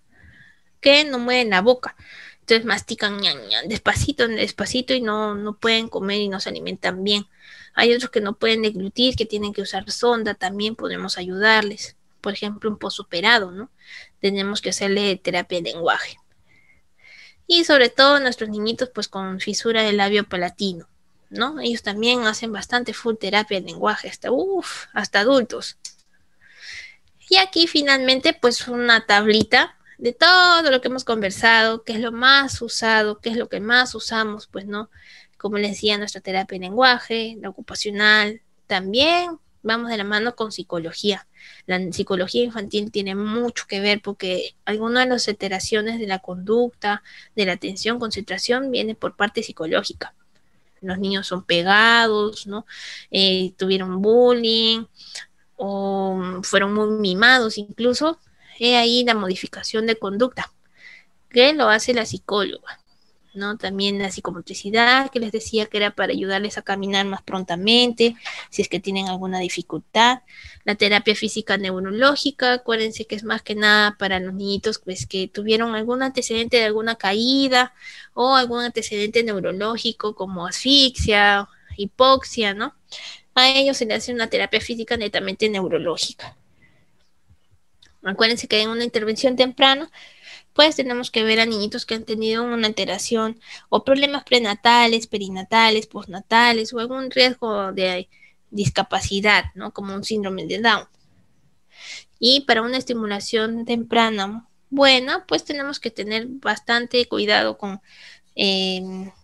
que no mueven la boca. Entonces mastican despacito, despacito y no pueden comer y no se alimentan bien. Hay otros que no pueden deglutir, que tienen que usar sonda, también podemos ayudarles. Por ejemplo, un posoperado, ¿no? Tenemos que hacerle terapia de lenguaje. Y sobre todo nuestros niñitos pues con fisura del labio palatino, ¿no? Ellos también hacen bastante full terapia de lenguaje, hasta adultos. Y aquí finalmente pues una tablita de todo lo que hemos conversado, qué es lo más usado, qué es lo que más usamos, pues, ¿no? Como les decía, nuestra terapia de lenguaje, la ocupacional, también vamos de la mano con psicología. La psicología infantil tiene mucho que ver porque algunas de las alteraciones de la conducta, de la atención, concentración, viene por parte psicológica. Los niños son pegados, ¿no? Tuvieron bullying o fueron muy mimados incluso. He ahí la modificación de conducta, que lo hace la psicóloga, ¿no? También la psicomotricidad, que les decía que era para ayudarles a caminar más prontamente, si es que tienen alguna dificultad. La terapia física neurológica, acuérdense que es más que nada para los niñitos pues, que tuvieron algún antecedente de alguna caída o algún antecedente neurológico como asfixia, hipoxia, ¿no? A ellos se les hace una terapia física netamente neurológica. Acuérdense que en una intervención temprana pues tenemos que ver a niñitos que han tenido una alteración o problemas prenatales, perinatales, postnatales o algún riesgo de discapacidad, ¿no? Como un síndrome de Down. Y para una estimulación temprana buena, pues tenemos que tener bastante cuidado con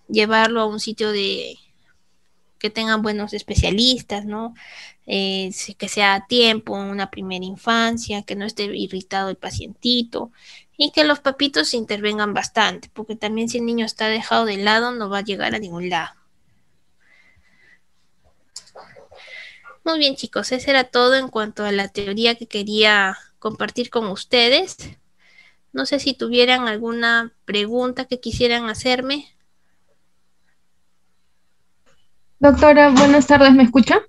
llevarlo a un sitio que tengan buenos especialistas, ¿no? Que sea a tiempo, una primera infancia, que no esté irritado el pacientito y que los papitos intervengan bastante, porque también si el niño está dejado de lado no va a llegar a ningún lado. Muy bien, chicos, eso era todo en cuanto a la teoría que quería compartir con ustedes. No sé si tuvieran alguna pregunta que quisieran hacerme. Doctora, buenas tardes, ¿me escucha?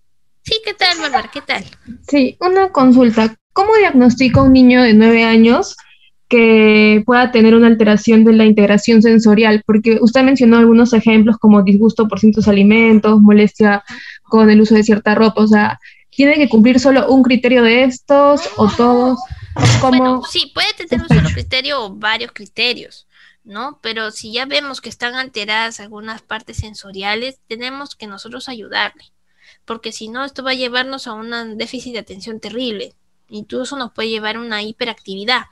Sí, ¿qué tal, Bárbara? ¿Qué tal? Sí, una consulta. ¿Cómo diagnostica un niño de 9 años que pueda tener una alteración de la integración sensorial? Porque usted mencionó algunos ejemplos como disgusto por ciertos alimentos, molestia con el uso de cierta ropa. O sea, ¿tiene que cumplir solo un criterio de estos o todos? Bueno, ¿Cómo sí, puede tener un solo sospecha? criterio o varios criterios, ¿no? Pero si ya vemos que están alteradas algunas partes sensoriales, tenemos que nosotros ayudarle, porque si no, esto va a llevarnos a un déficit de atención terrible. Incluso nos puede llevar a una hiperactividad.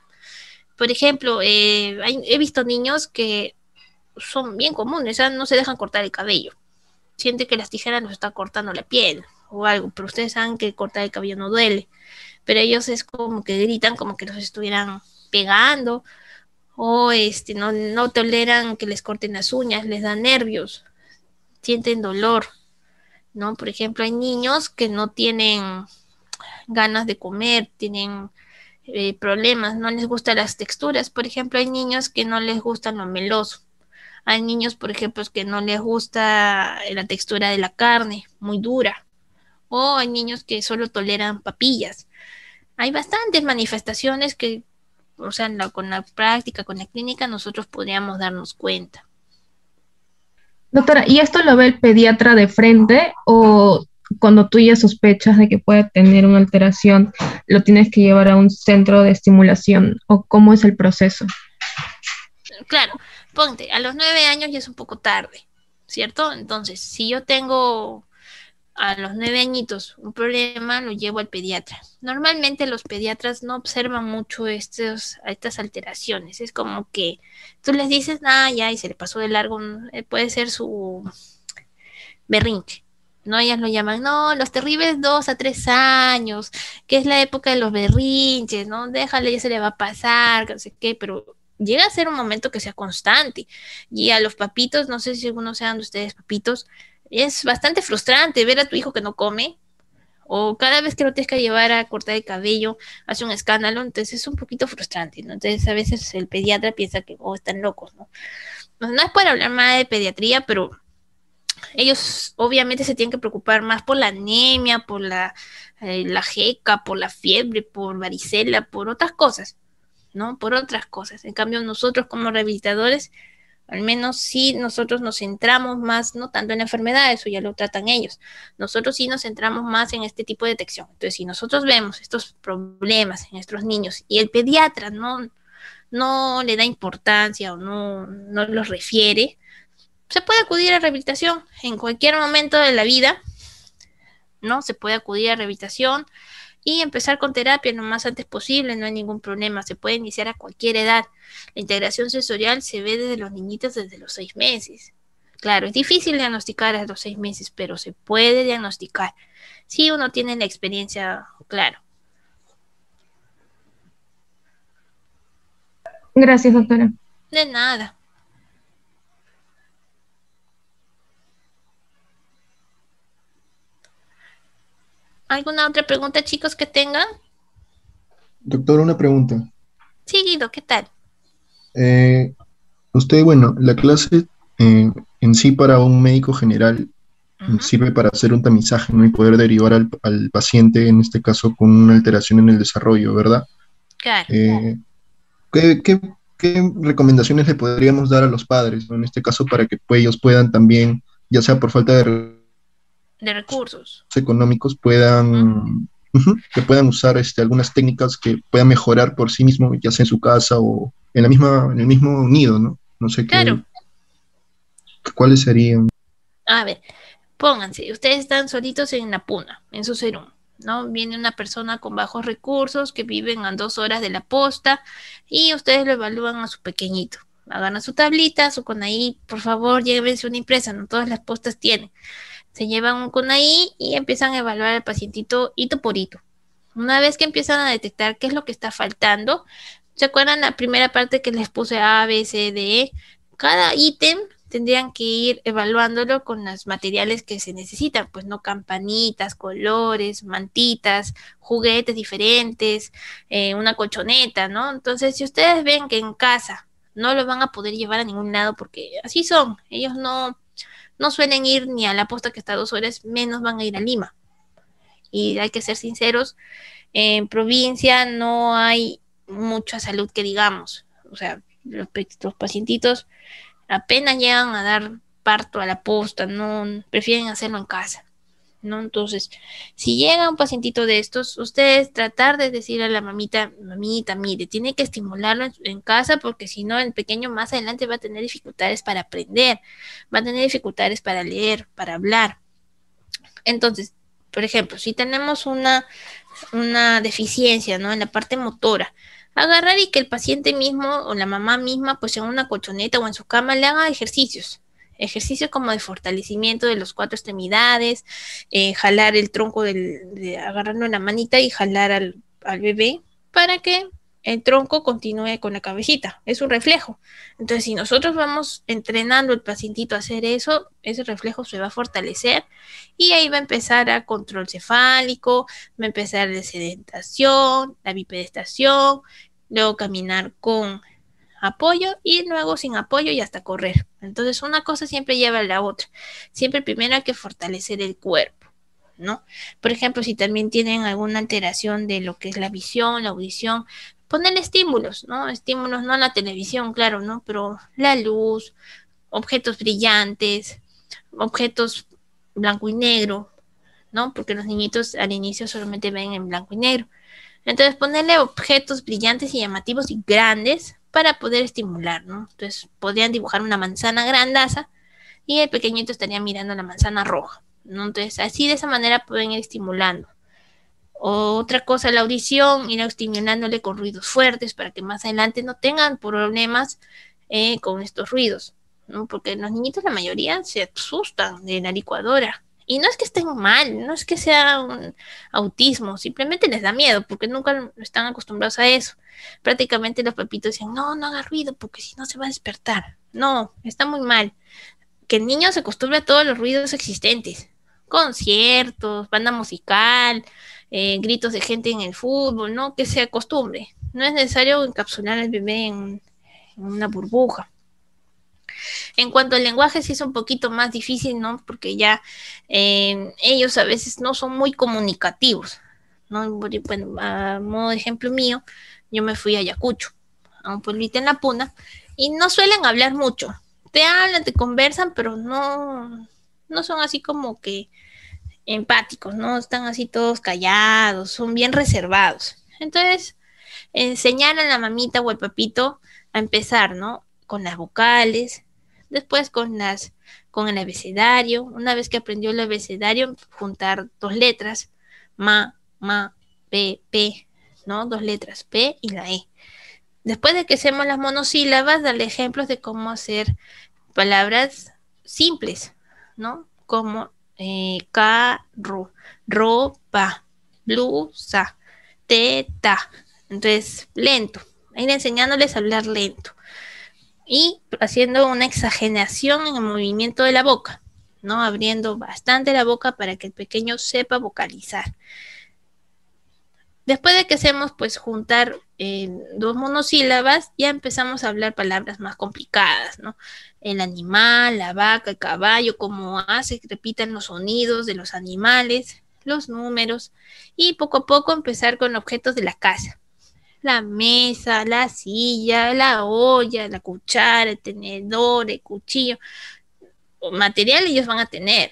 Por ejemplo, he visto niños que son bien comunes, o sea, no se dejan cortar el cabello. Siente que las tijeras nos están cortando la piel o algo, pero ustedes saben que cortar el cabello no duele, pero ellos es como que gritan como que los estuvieran pegando o no toleran que les corten las uñas, les da nervios, sienten dolor, ¿no? Por ejemplo, hay niños que no tienen ganas de comer, tienen problemas, no les gustan las texturas. Por ejemplo, hay niños que no les gustan lo meloso. Hay niños, por ejemplo, que no les gusta la textura de la carne, muy dura. O hay niños que solo toleran papillas. Hay bastantes manifestaciones que, o sea, con la práctica, con la clínica, nosotros podríamos darnos cuenta. Doctora, ¿y esto lo ve el pediatra de frente o cuando tú ya sospechas de que puede tener una alteración, lo tienes que llevar a un centro de estimulación o cómo es el proceso? Claro, ponte, a los 9 años ya es un poco tarde, ¿cierto? Entonces, si yo tengo a los 9 añitos un problema, lo llevo al pediatra. Normalmente los pediatras no observan mucho estas alteraciones. Es como que tú les dices, ah, ya, y se le pasó de largo, puede ser su berrinche. ¿No? Ellas lo llaman, no, los terribles 2 a 3 años, que es la época de los berrinches, ¿no? Déjale, ya se le va a pasar, que no sé qué, pero llega a ser un momento que sea constante. Y a los papitos, no sé si algunos sean de ustedes papitos, es bastante frustrante ver a tu hijo que no come, o cada vez que lo tienes que llevar a cortar el cabello, hace un escándalo, entonces es un poquito frustrante, ¿no? Entonces a veces el pediatra piensa que, oh, están locos, ¿no? No es por hablar más de pediatría, pero ellos obviamente se tienen que preocupar más por la anemia, por la jeca, por la fiebre, por varicela, por otras cosas, ¿no? Por otras cosas. En cambio, nosotros como rehabilitadores, al menos sí nosotros nos centramos más, no tanto en la enfermedad, eso ya lo tratan ellos. Nosotros sí nos centramos más en este tipo de detección. Entonces, si nosotros vemos estos problemas en nuestros niños y el pediatra no le da importancia o no los refiere, se puede acudir a rehabilitación en cualquier momento de la vida, ¿no? Se puede acudir a rehabilitación y empezar con terapia lo más antes posible, no hay ningún problema, se puede iniciar a cualquier edad. La integración sensorial se ve desde los niñitos desde los 6 meses. Claro, es difícil diagnosticar a los 6 meses, pero se puede diagnosticar si uno tiene la experiencia, claro. Gracias, doctora. De nada. ¿Alguna otra pregunta, chicos, que tengan? Doctor, una pregunta. Sí, Guido, ¿qué tal? Eh, Usted, bueno, la clase en sí para un médico general Ujú, sirve para hacer un tamizaje, ¿no? Y poder derivar al paciente, en este caso con una alteración en el desarrollo, ¿verdad? claro. Eh, ¿qué recomendaciones le podríamos dar a los padres, ¿no? En este caso para que pues, ellos puedan también, ya sea por falta de De recursos. económicos Ujú, puedan, ujú, que puedan usar algunas técnicas que puedan mejorar por sí mismo, ya sea en su casa o en el mismo nido, ¿no? No sé claro. cuáles serían. A ver, pónganse, ustedes están solitos en la puna, en su serum, ¿no? Viene una persona con bajos recursos que viven a 2 horas de la posta y ustedes lo evalúan a su pequeñito. Agarran su tablita, su CONAI, por favor, llévense una impresa, no todas las postas tienen. Se llevan un CONAI y empiezan a evaluar al pacientito hito por hito. Una vez que empiezan a detectar qué es lo que está faltando, ¿se acuerdan la primera parte que les puse A, B, C, D, E? Cada ítem tendrían que ir evaluándolo con los materiales que se necesitan, pues no campanitas, colores, mantitas, juguetes diferentes, una colchoneta, ¿no? Entonces, si ustedes ven que en casa no lo van a poder llevar a ningún lado porque así son, ellos no suelen ir ni a la posta que está 2 horas, menos van a ir a Lima. Y hay que ser sinceros, en provincia no hay mucha salud que digamos. O sea, los pacientitos apenas llegan a dar parto a la posta, no prefieren hacerlo en casa, ¿no? Entonces, si llega un pacientito de estos, ustedes tratar de decir a la mamita, mamita, mire, tiene que estimularlo en casa porque si no, el pequeño más adelante va a tener dificultades para aprender, va a tener dificultades para leer, para hablar. Entonces, por ejemplo, si tenemos una deficiencia, ¿no? En la parte motora, agarrar y que el paciente mismo o la mamá misma, pues en una colchoneta o en su cama le haga ejercicios como de fortalecimiento de las 4 extremidades, jalar el tronco agarrarlo en la manita y jalar al bebé para que el tronco continúe con la cabecita, es un reflejo. Entonces, si nosotros vamos entrenando al pacientito a hacer eso, ese reflejo se va a fortalecer y ahí va a empezar a control cefálico, va a empezar la sedentación, la bipedestación, luego caminar con apoyo y luego sin apoyo y hasta correr. Entonces una cosa siempre lleva a la otra. Siempre primero hay que fortalecer el cuerpo, ¿no? Por ejemplo, si también tienen alguna alteración de lo que es la visión, la audición, poner estímulos, ¿no? Estímulos no en la televisión, claro, ¿no? Pero la luz, objetos brillantes, objetos blanco y negro, ¿no? Porque los niñitos al inicio solamente ven en blanco y negro. Entonces, ponerle objetos brillantes y llamativos y grandes para poder estimular, ¿no? Entonces, podrían dibujar una manzana grandaza y el pequeñito estaría mirando la manzana roja, ¿no? Entonces, así de esa manera pueden ir estimulando. Otra cosa, la audición, ir estimulándole con ruidos fuertes para que más adelante no tengan problemas con estos ruidos, ¿no? Porque los niñitos, la mayoría, se asustan de la licuadora. Y no es que estén mal, no es que sea un autismo, simplemente les da miedo porque nunca están acostumbrados a eso. Prácticamente los papitos dicen, no, no haga ruido porque si no se va a despertar. No, está muy mal. Que el niño se acostumbre a todos los ruidos existentes. Conciertos, banda musical, gritos de gente en el fútbol, ¿no? Que se acostumbre. No es necesario encapsular al bebé en una burbuja. En cuanto al lenguaje, sí es un poquito más difícil, ¿no? Porque ya ellos a veces no son muy comunicativos, ¿no? Bueno, a modo de ejemplo mío, yo me fui a Ayacucho, a un pueblito en la Puna, y no suelen hablar mucho. Te hablan, te conversan, pero no son así como que empáticos, ¿no? Están así todos callados, son bien reservados. Entonces, enseñar a la mamita o al papito a empezar, ¿no? Con las vocales, después con el abecedario. Una vez que aprendió el abecedario, juntar 2 letras, P, ¿no? 2 letras, P y la E. Después de que hacemos las monosílabas, darle ejemplos de cómo hacer palabras simples, ¿no? Como carro, ropa, blusa, teta. Entonces, lento. Ir enseñándoles a hablar lento. Y haciendo una exageración en el movimiento de la boca, ¿no? Abriendo bastante la boca para que el pequeño sepa vocalizar. Después de que hacemos, pues, juntar 2 monosílabas, ya empezamos a hablar palabras más complicadas, ¿no? El animal, la vaca, el caballo, cómo hace que repitan los sonidos de los animales, los números, y poco a poco empezar con objetos de la casa. La mesa, la silla, la olla, la cuchara, el tenedor, el cuchillo. Material ellos van a tener.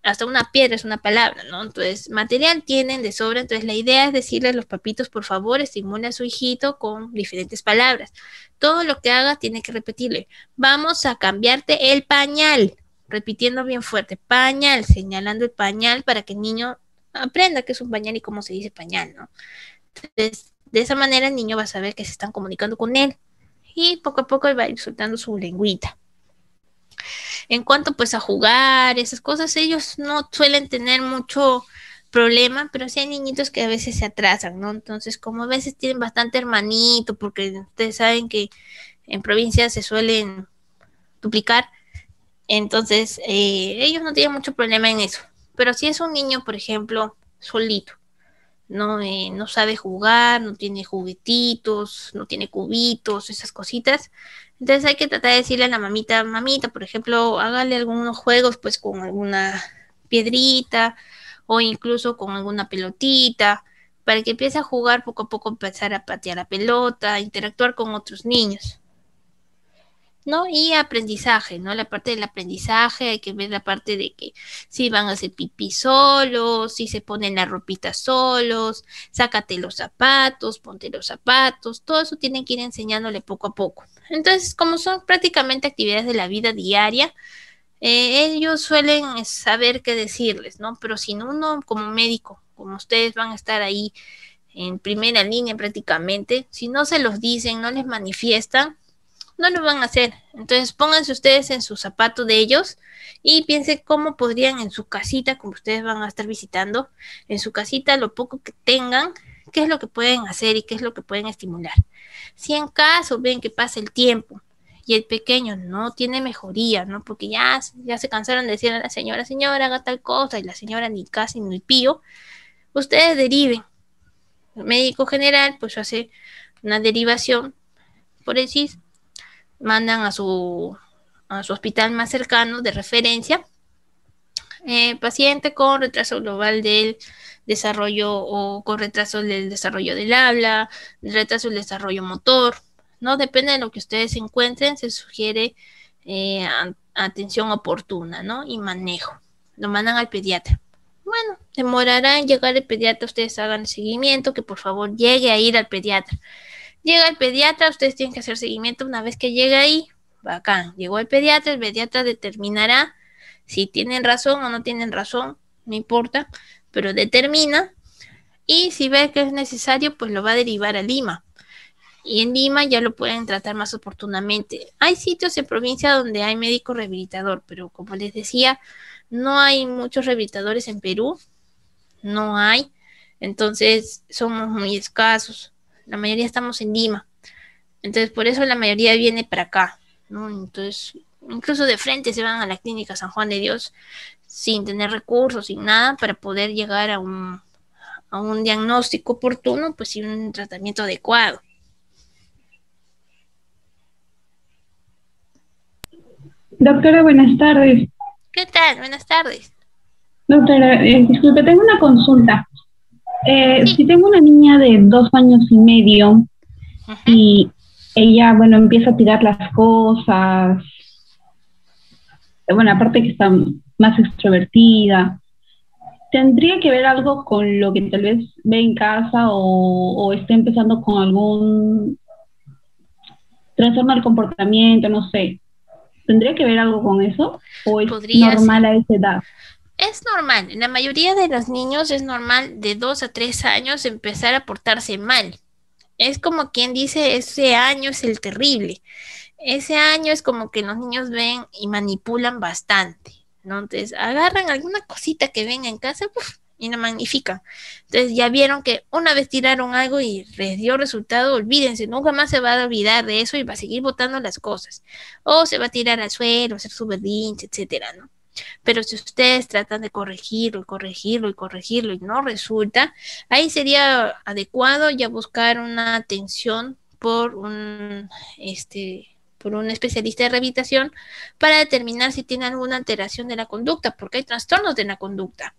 Hasta una piedra es una palabra, ¿no? Entonces, material tienen de sobra. Entonces, la idea es decirle a los papitos, por favor, estimule a su hijito con diferentes palabras. Todo lo que haga tiene que repetirle. Vamos a cambiarte el pañal. Repitiendo bien fuerte. Pañal, señalando el pañal para que el niño aprenda qué es un pañal y cómo se dice pañal, ¿no? Entonces, de esa manera el niño va a saber que se están comunicando con él y poco a poco va a ir soltando su lengüita. En cuanto pues a jugar, esas cosas, ellos no suelen tener mucho problema, pero sí hay niñitos que a veces se atrasan, ¿no? Entonces, como a veces tienen bastante hermanito, porque ustedes saben que en provincias se suelen duplicar, entonces ellos no tienen mucho problema en eso. Pero si es un niño, por ejemplo, solito, no sabe jugar, no tiene juguetitos, no tiene cubitos, esas cositas. Entonces hay que tratar de decirle a la mamita, mamita, por ejemplo, hágale algunos juegos pues con alguna piedrita o incluso con alguna pelotita para que empiece a jugar poco a poco, empezar a patear la pelota, a interactuar con otros niños. ¿No? Y aprendizaje, ¿no? La parte del aprendizaje, hay que ver la parte de que si van a hacer pipí solos, si se ponen la ropita solos, sácate los zapatos, ponte los zapatos, todo eso tienen que ir enseñándole poco a poco. Entonces, como son prácticamente actividades de la vida diaria, ellos suelen saber qué decirles, ¿no? Pero si uno como médico, como ustedes van a estar ahí en primera línea prácticamente, si no se los dicen, no les manifiestan, no lo van a hacer. Entonces pónganse ustedes en su zapato de ellos y piensen cómo podrían en su casita, como ustedes van a estar visitando, en su casita, lo poco que tengan, qué es lo que pueden hacer y qué es lo que pueden estimular. Si en caso ven que pasa el tiempo y el pequeño no tiene mejoría, ¿no? Porque ya se cansaron de decir a la señora, haga tal cosa, y la señora ni casi ni pío, ustedes deriven. El médico general, pues hace una derivación por el CIS, mandan a su hospital más cercano de referencia, paciente con retraso global del desarrollo o con retraso del desarrollo del habla, retraso del desarrollo motor, ¿no? Depende de lo que ustedes encuentren, se sugiere atención oportuna, ¿no? Y manejo. Lo mandan al pediatra. Bueno, demorará en llegar el pediatra, ustedes hagan el seguimiento, que por favor llegue a ir al pediatra. Llega el pediatra, ustedes tienen que hacer seguimiento una vez que llegue ahí. Bacán, llegó el pediatra determinará si tienen razón o no tienen razón, no importa, pero determina y si ve que es necesario, pues lo va a derivar a Lima. Y en Lima ya lo pueden tratar más oportunamente. Hay sitios en provincia donde hay médico rehabilitador, pero como les decía, no hay muchos rehabilitadores en Perú, no hay, entonces somos muy escasos. La mayoría estamos en Lima. Entonces, por eso la mayoría viene para acá, ¿no? Entonces, incluso de frente se van a la clínica San Juan de Dios sin tener recursos, sin nada, para poder llegar a un diagnóstico oportuno, pues y un tratamiento adecuado. Doctora, buenas tardes. ¿Qué tal? Buenas tardes. Doctora, disculpe, tengo una consulta. Sí. Si tengo una niña de 2 años y medio y ella, bueno, empieza a tirar las cosas, bueno, aparte que está más extrovertida, ¿tendría que ver algo con lo que tal vez ve en casa o esté empezando con algún trastorno del comportamiento, no sé? ¿Tendría que ver algo con eso? ¿O es normal a esa edad? Es normal, en la mayoría de los niños es normal de 2 a 3 años empezar a portarse mal. Es como quien dice, ese año es el terrible. Ese año es como que los niños ven y manipulan bastante, ¿no? Entonces agarran alguna cosita que ven en casa y la magnifican. Entonces ya vieron que una vez tiraron algo y les dio resultado, olvídense, nunca más se va a olvidar de eso y va a seguir botando las cosas. O se va a tirar al suelo, hacer su berrinche, etcétera, ¿no? Pero si ustedes tratan de corregirlo y no resulta, ahí sería adecuado ya buscar una atención por un especialista de rehabilitación para determinar si tiene alguna alteración de la conducta, porque hay trastornos de la conducta.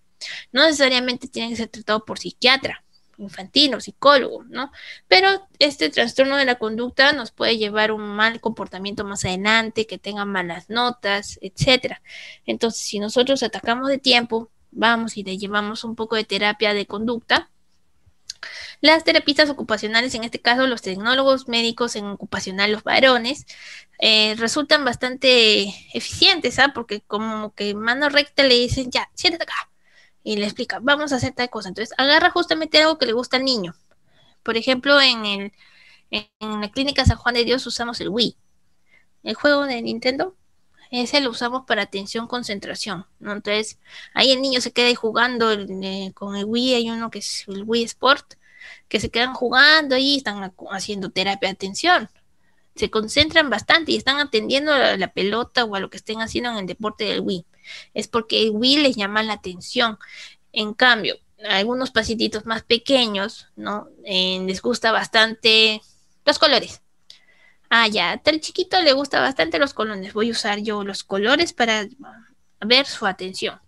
No necesariamente tiene que ser tratado por psiquiatra infantil o psicólogo, ¿no? Pero este trastorno de la conducta nos puede llevar a un mal comportamiento más adelante, que tenga malas notas, etcétera. Entonces, si nosotros atacamos de tiempo, vamos y le llevamos un poco de terapia de conducta. Las terapistas ocupacionales, en este caso los tecnólogos médicos en ocupacional, los varones, resultan bastante eficientes, ¿ah? Porque como que mano recta le dicen, ya, siéntate acá. Y le explica, vamos a hacer tal cosa. Entonces agarra justamente algo que le gusta al niño. Por ejemplo, en En la clínica San Juan de Dios usamos el Wii. El juego de Nintendo, ese lo usamos para atención, concentración, ¿no? Entonces, ahí el niño se queda ahí jugando con el Wii, hay uno que es el Wii Sport, que se quedan jugando ahí, están haciendo terapia de atención. Se concentran bastante y están atendiendo a la pelota o a lo que estén haciendo en el deporte del Wii. Es porque el Wii les llama la atención. En cambio, a algunos pacientitos más pequeños, ¿no? Les gusta bastante los colores. Ah, ya, a tal chiquito le gusta bastante los colores. Voy a usar yo los colores para ver su atención.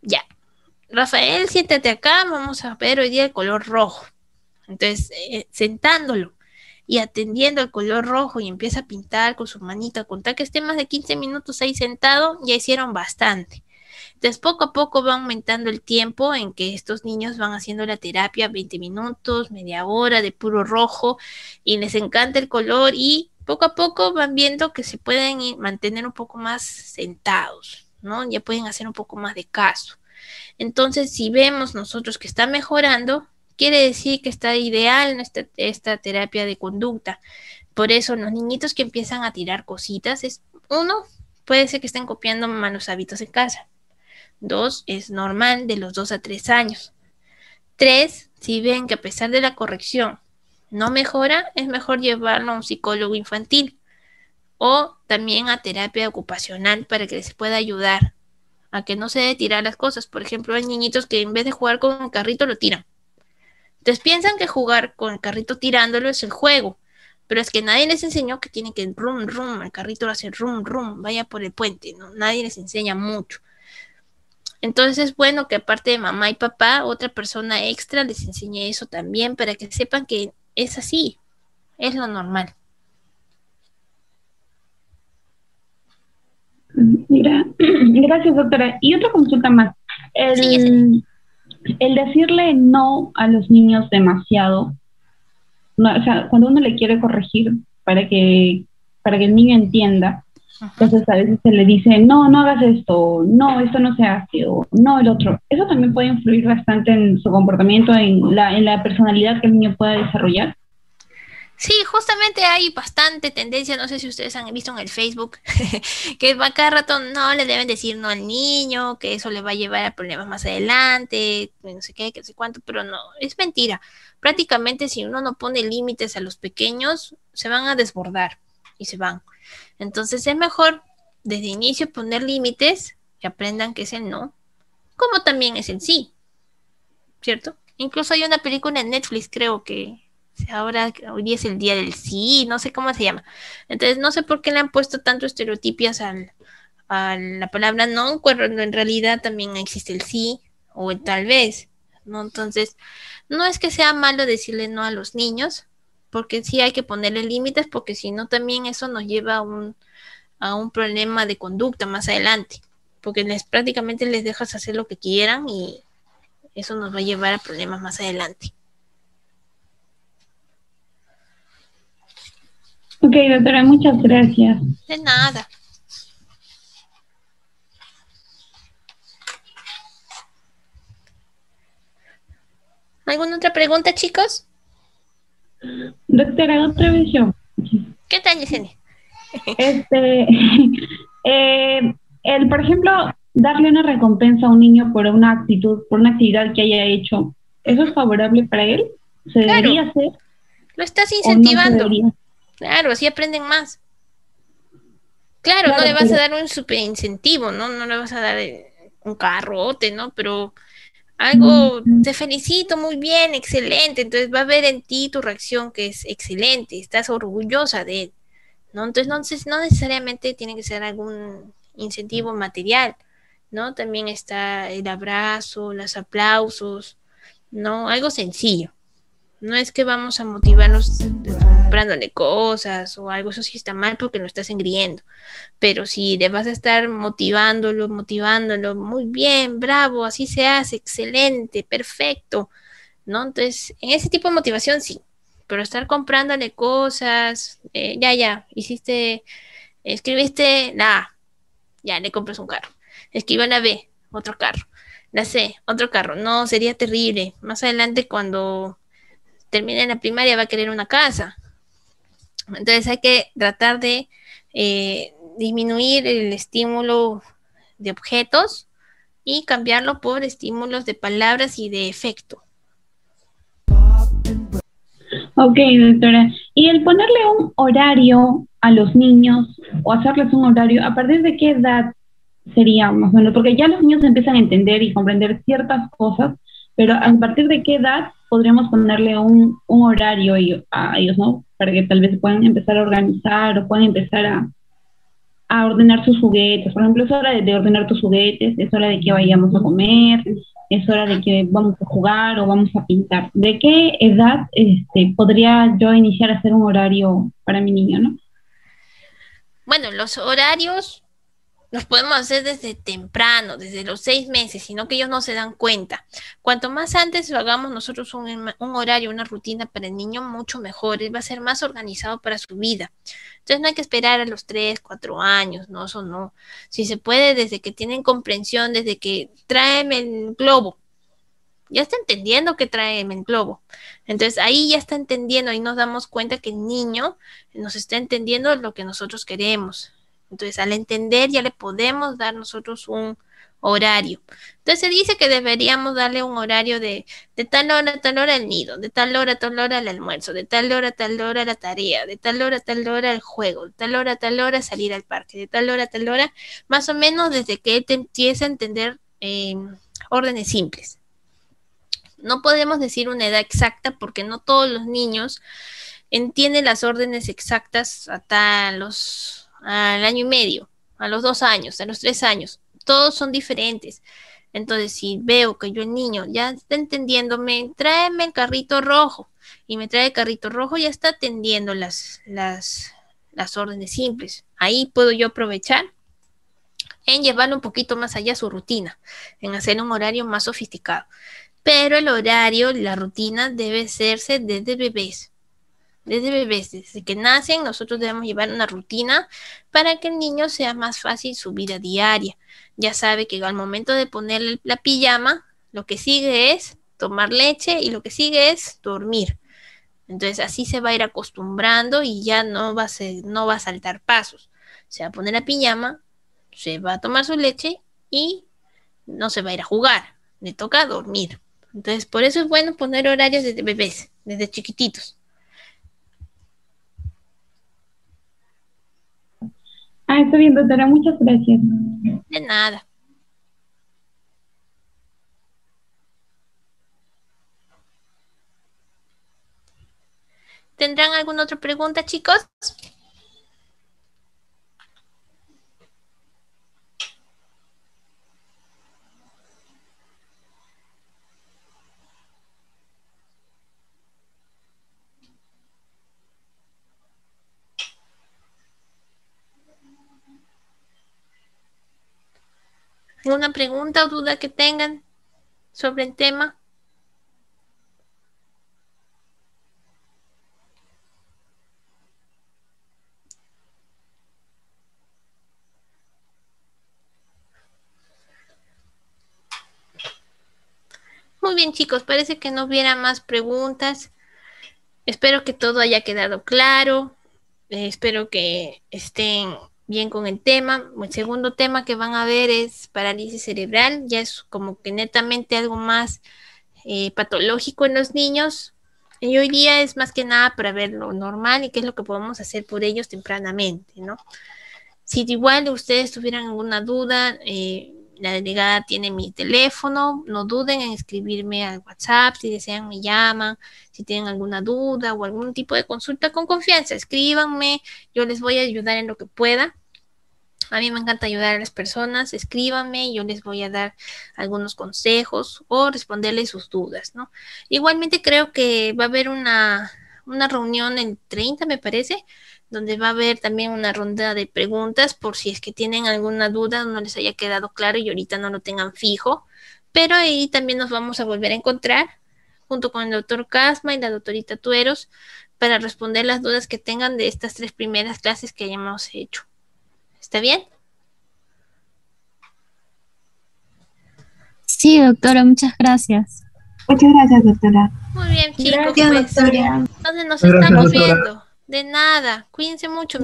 Ya, Rafael, siéntate acá, vamos a ver hoy día el color rojo. Entonces, sentándolo y atendiendo el color rojo y empieza a pintar con su manita, con tal que esté más de 15 minutos ahí sentado, ya hicieron bastante. Entonces, poco a poco va aumentando el tiempo en que estos niños van haciendo la terapia, 20 minutos, media hora de puro rojo, y les encanta el color y poco a poco van viendo que se pueden mantener un poco más sentados, ¿no? Ya pueden hacer un poco más de caso. Entonces, si vemos nosotros que está mejorando, quiere decir que está ideal esta terapia de conducta. Por eso los niñitos que empiezan a tirar cositas, uno, puede ser que estén copiando malos hábitos en casa. 2, es normal de los 2 a 3 años. 3, si ven que a pesar de la corrección no mejora, es mejor llevarlo a un psicólogo infantil o también a terapia ocupacional para que les pueda ayudar a que no se debe tirar las cosas. Por ejemplo, hay niñitos que en vez de jugar con el carrito lo tiran. Entonces piensan que jugar con el carrito tirándolo es el juego, pero es que nadie les enseñó que tiene que rum, rum, el carrito lo hace rum, rum, vaya por el puente, ¿no? Nadie les enseña mucho. Entonces es bueno que aparte de mamá y papá, otra persona extra les enseñe eso también para que sepan que es así, es lo normal. Mira, gracias, doctora. Y otra consulta más. El decirle no a los niños demasiado, no, o sea, cuando uno le quiere corregir para que el niño entienda, entonces a veces se le dice, no, no hagas esto, no, esto no se hace, o no, el otro. Eso también puede influir bastante en su comportamiento, en la personalidad que el niño pueda desarrollar. Sí, justamente hay bastante tendencia, no sé si ustedes han visto en el Facebook, que va cada rato no le deben decir no al niño, que eso le va a llevar a problemas más adelante, no sé qué, que no sé cuánto, pero no, es mentira. Prácticamente si uno no pone límites a los pequeños, se van a desbordar y se van. Entonces es mejor desde inicio poner límites, que aprendan que es el no, como también es el sí, ¿cierto? Incluso hay una película en Netflix, creo que ahora, hoy día es el día del sí, no sé cómo se llama. Entonces, no sé por qué le han puesto tanto estereotipias a la palabra no, cuando en realidad también existe el sí o el tal vez, ¿no? Entonces, no es que sea malo decirle no a los niños, porque sí hay que ponerle límites, porque si no, también eso nos lleva a un problema de conducta más adelante, porque prácticamente les dejas hacer lo que quieran y eso nos va a llevar a problemas más adelante. Ok, doctora, muchas gracias. De nada. ¿Alguna otra pregunta, chicos? Doctora, otra vez yo. ¿Qué tal, Yesenia? Por ejemplo, darle una recompensa a un niño por una actitud, por una actividad que haya hecho, ¿eso es favorable para él? ¿Se debería hacer? Lo estás incentivando. No, claro, así aprenden más. Claro, no le vas a dar un super incentivo, ¿no? No le vas a dar un carrote, ¿no? Pero algo, te felicito, muy bien, excelente. Entonces va a ver en ti tu reacción que es excelente, estás orgullosa de él, ¿no? Entonces no necesariamente tiene que ser algún incentivo material, ¿no? También está el abrazo, los aplausos, ¿no? Algo sencillo. No es que vamos a motivarlos comprándole cosas o algo, eso sí está mal porque lo estás engriendo. Pero si le vas a estar motivándolo, muy bien, bravo, así se hace, excelente, perfecto, ¿no? Entonces, en ese tipo de motivación sí, pero estar comprándole cosas, escribiste la A, ya le compras un carro. Escriba la B, otro carro. La C, otro carro. No, sería terrible. Más adelante cuando termine la primaria va a querer una casa, Entonces hay que tratar de disminuir el estímulo de objetos y cambiarlo por estímulos de palabras y de efecto. Ok, doctora. Y el ponerle un horario a los niños o hacerles un horario, ¿a partir de qué edad sería más o menos? Porque ya los niños empiezan a entender y comprender ciertas cosas, pero ¿a partir de qué edad podríamos ponerle un horario a ellos, ¿no? Para que tal vez puedan empezar a organizar o puedan empezar a ordenar sus juguetes. Por ejemplo, es hora de ordenar tus juguetes, es hora de que vayamos a comer, es hora de que vamos a jugar o vamos a pintar. ¿De qué edad podría yo iniciar a hacer un horario para mi niño, no? Bueno, los horarios los podemos hacer desde temprano, desde los 6 meses, sino que ellos no se dan cuenta. Cuanto más antes lo hagamos nosotros un horario, una rutina para el niño, mucho mejor. Él va a ser más organizado para su vida. Entonces no hay que esperar a los 3, 4 años, no, eso no. Si se puede, desde que tienen comprensión, desde que tráeme el globo. Ya está entendiendo que tráeme el globo. Entonces ahí ya está entendiendo, ahí nos damos cuenta que el niño nos está entendiendo lo que nosotros queremos. Entonces, al entender, ya le podemos dar nosotros un horario. Entonces, se dice que deberíamos darle un horario de tal hora a tal hora el nido, de tal hora a tal hora el almuerzo, de tal hora a tal hora la tarea, de tal hora a tal hora el juego, de tal hora a tal hora salir al parque, de tal hora a tal hora, más o menos desde que él te empiece a entender órdenes simples. No podemos decir una edad exacta porque no todos los niños entienden las órdenes exactas hasta al año y medio, a los 2 años, a los 3 años. Todos son diferentes. Entonces, si veo que yo el niño ya está entendiéndome, tráeme el carrito rojo y me trae el carrito rojo, ya está atendiendo las órdenes simples. Ahí puedo yo aprovechar en llevarlo un poquito más allá su rutina, en hacer un horario más sofisticado. Pero el horario, la rutina debe hacerse desde bebés. Desde que nacen, nosotros debemos llevar una rutina para que el niño sea más fácil su vida diaria. Ya sabe que al momento de ponerle la pijama, lo que sigue es tomar leche y lo que sigue es dormir. Entonces así se va a ir acostumbrando y ya no va a saltar pasos. Se va a poner la pijama, se va a tomar su leche y no se va a ir a jugar. Le toca dormir. Entonces por eso es bueno poner horarios desde bebés, desde chiquititos. Está bien, doctora, muchas gracias. De nada. ¿Tendrán alguna otra pregunta, chicos? ¿Alguna pregunta o duda que tengan sobre el tema? Muy bien, chicos, parece que no hubiera más preguntas. Espero que todo haya quedado claro. Espero que estén bien con el tema. El segundo tema que van a ver es parálisis cerebral. Ya es como que netamente algo más patológico en los niños. Y hoy día es más que nada para ver lo normal y qué es lo que podemos hacer por ellos tempranamente, ¿no? Si igual ustedes tuvieran alguna duda, la delegada tiene mi teléfono, no duden en escribirme al WhatsApp, si desean me llaman, si tienen alguna duda o algún tipo de consulta con confianza, escríbanme, yo les voy a ayudar en lo que pueda. A mí me encanta ayudar a las personas, escríbanme, yo les voy a dar algunos consejos o responderles sus dudas, ¿no? Igualmente creo que va a haber una reunión el 30, me parece, donde va a haber también una ronda de preguntas por si es que tienen alguna duda, no les haya quedado claro y ahorita no lo tengan fijo, pero ahí también nos vamos a volver a encontrar junto con el doctor Casma y la doctorita Tueros para responder las dudas que tengan de estas 3 primeras clases que hayamos hecho. ¿Está bien? Sí, doctora, muchas gracias. Muchas gracias, doctora. Muy bien, chicos. Gracias, pues, doctora. entonces nos Gracias, estamos doctora. viendo. De nada, cuídense mucho.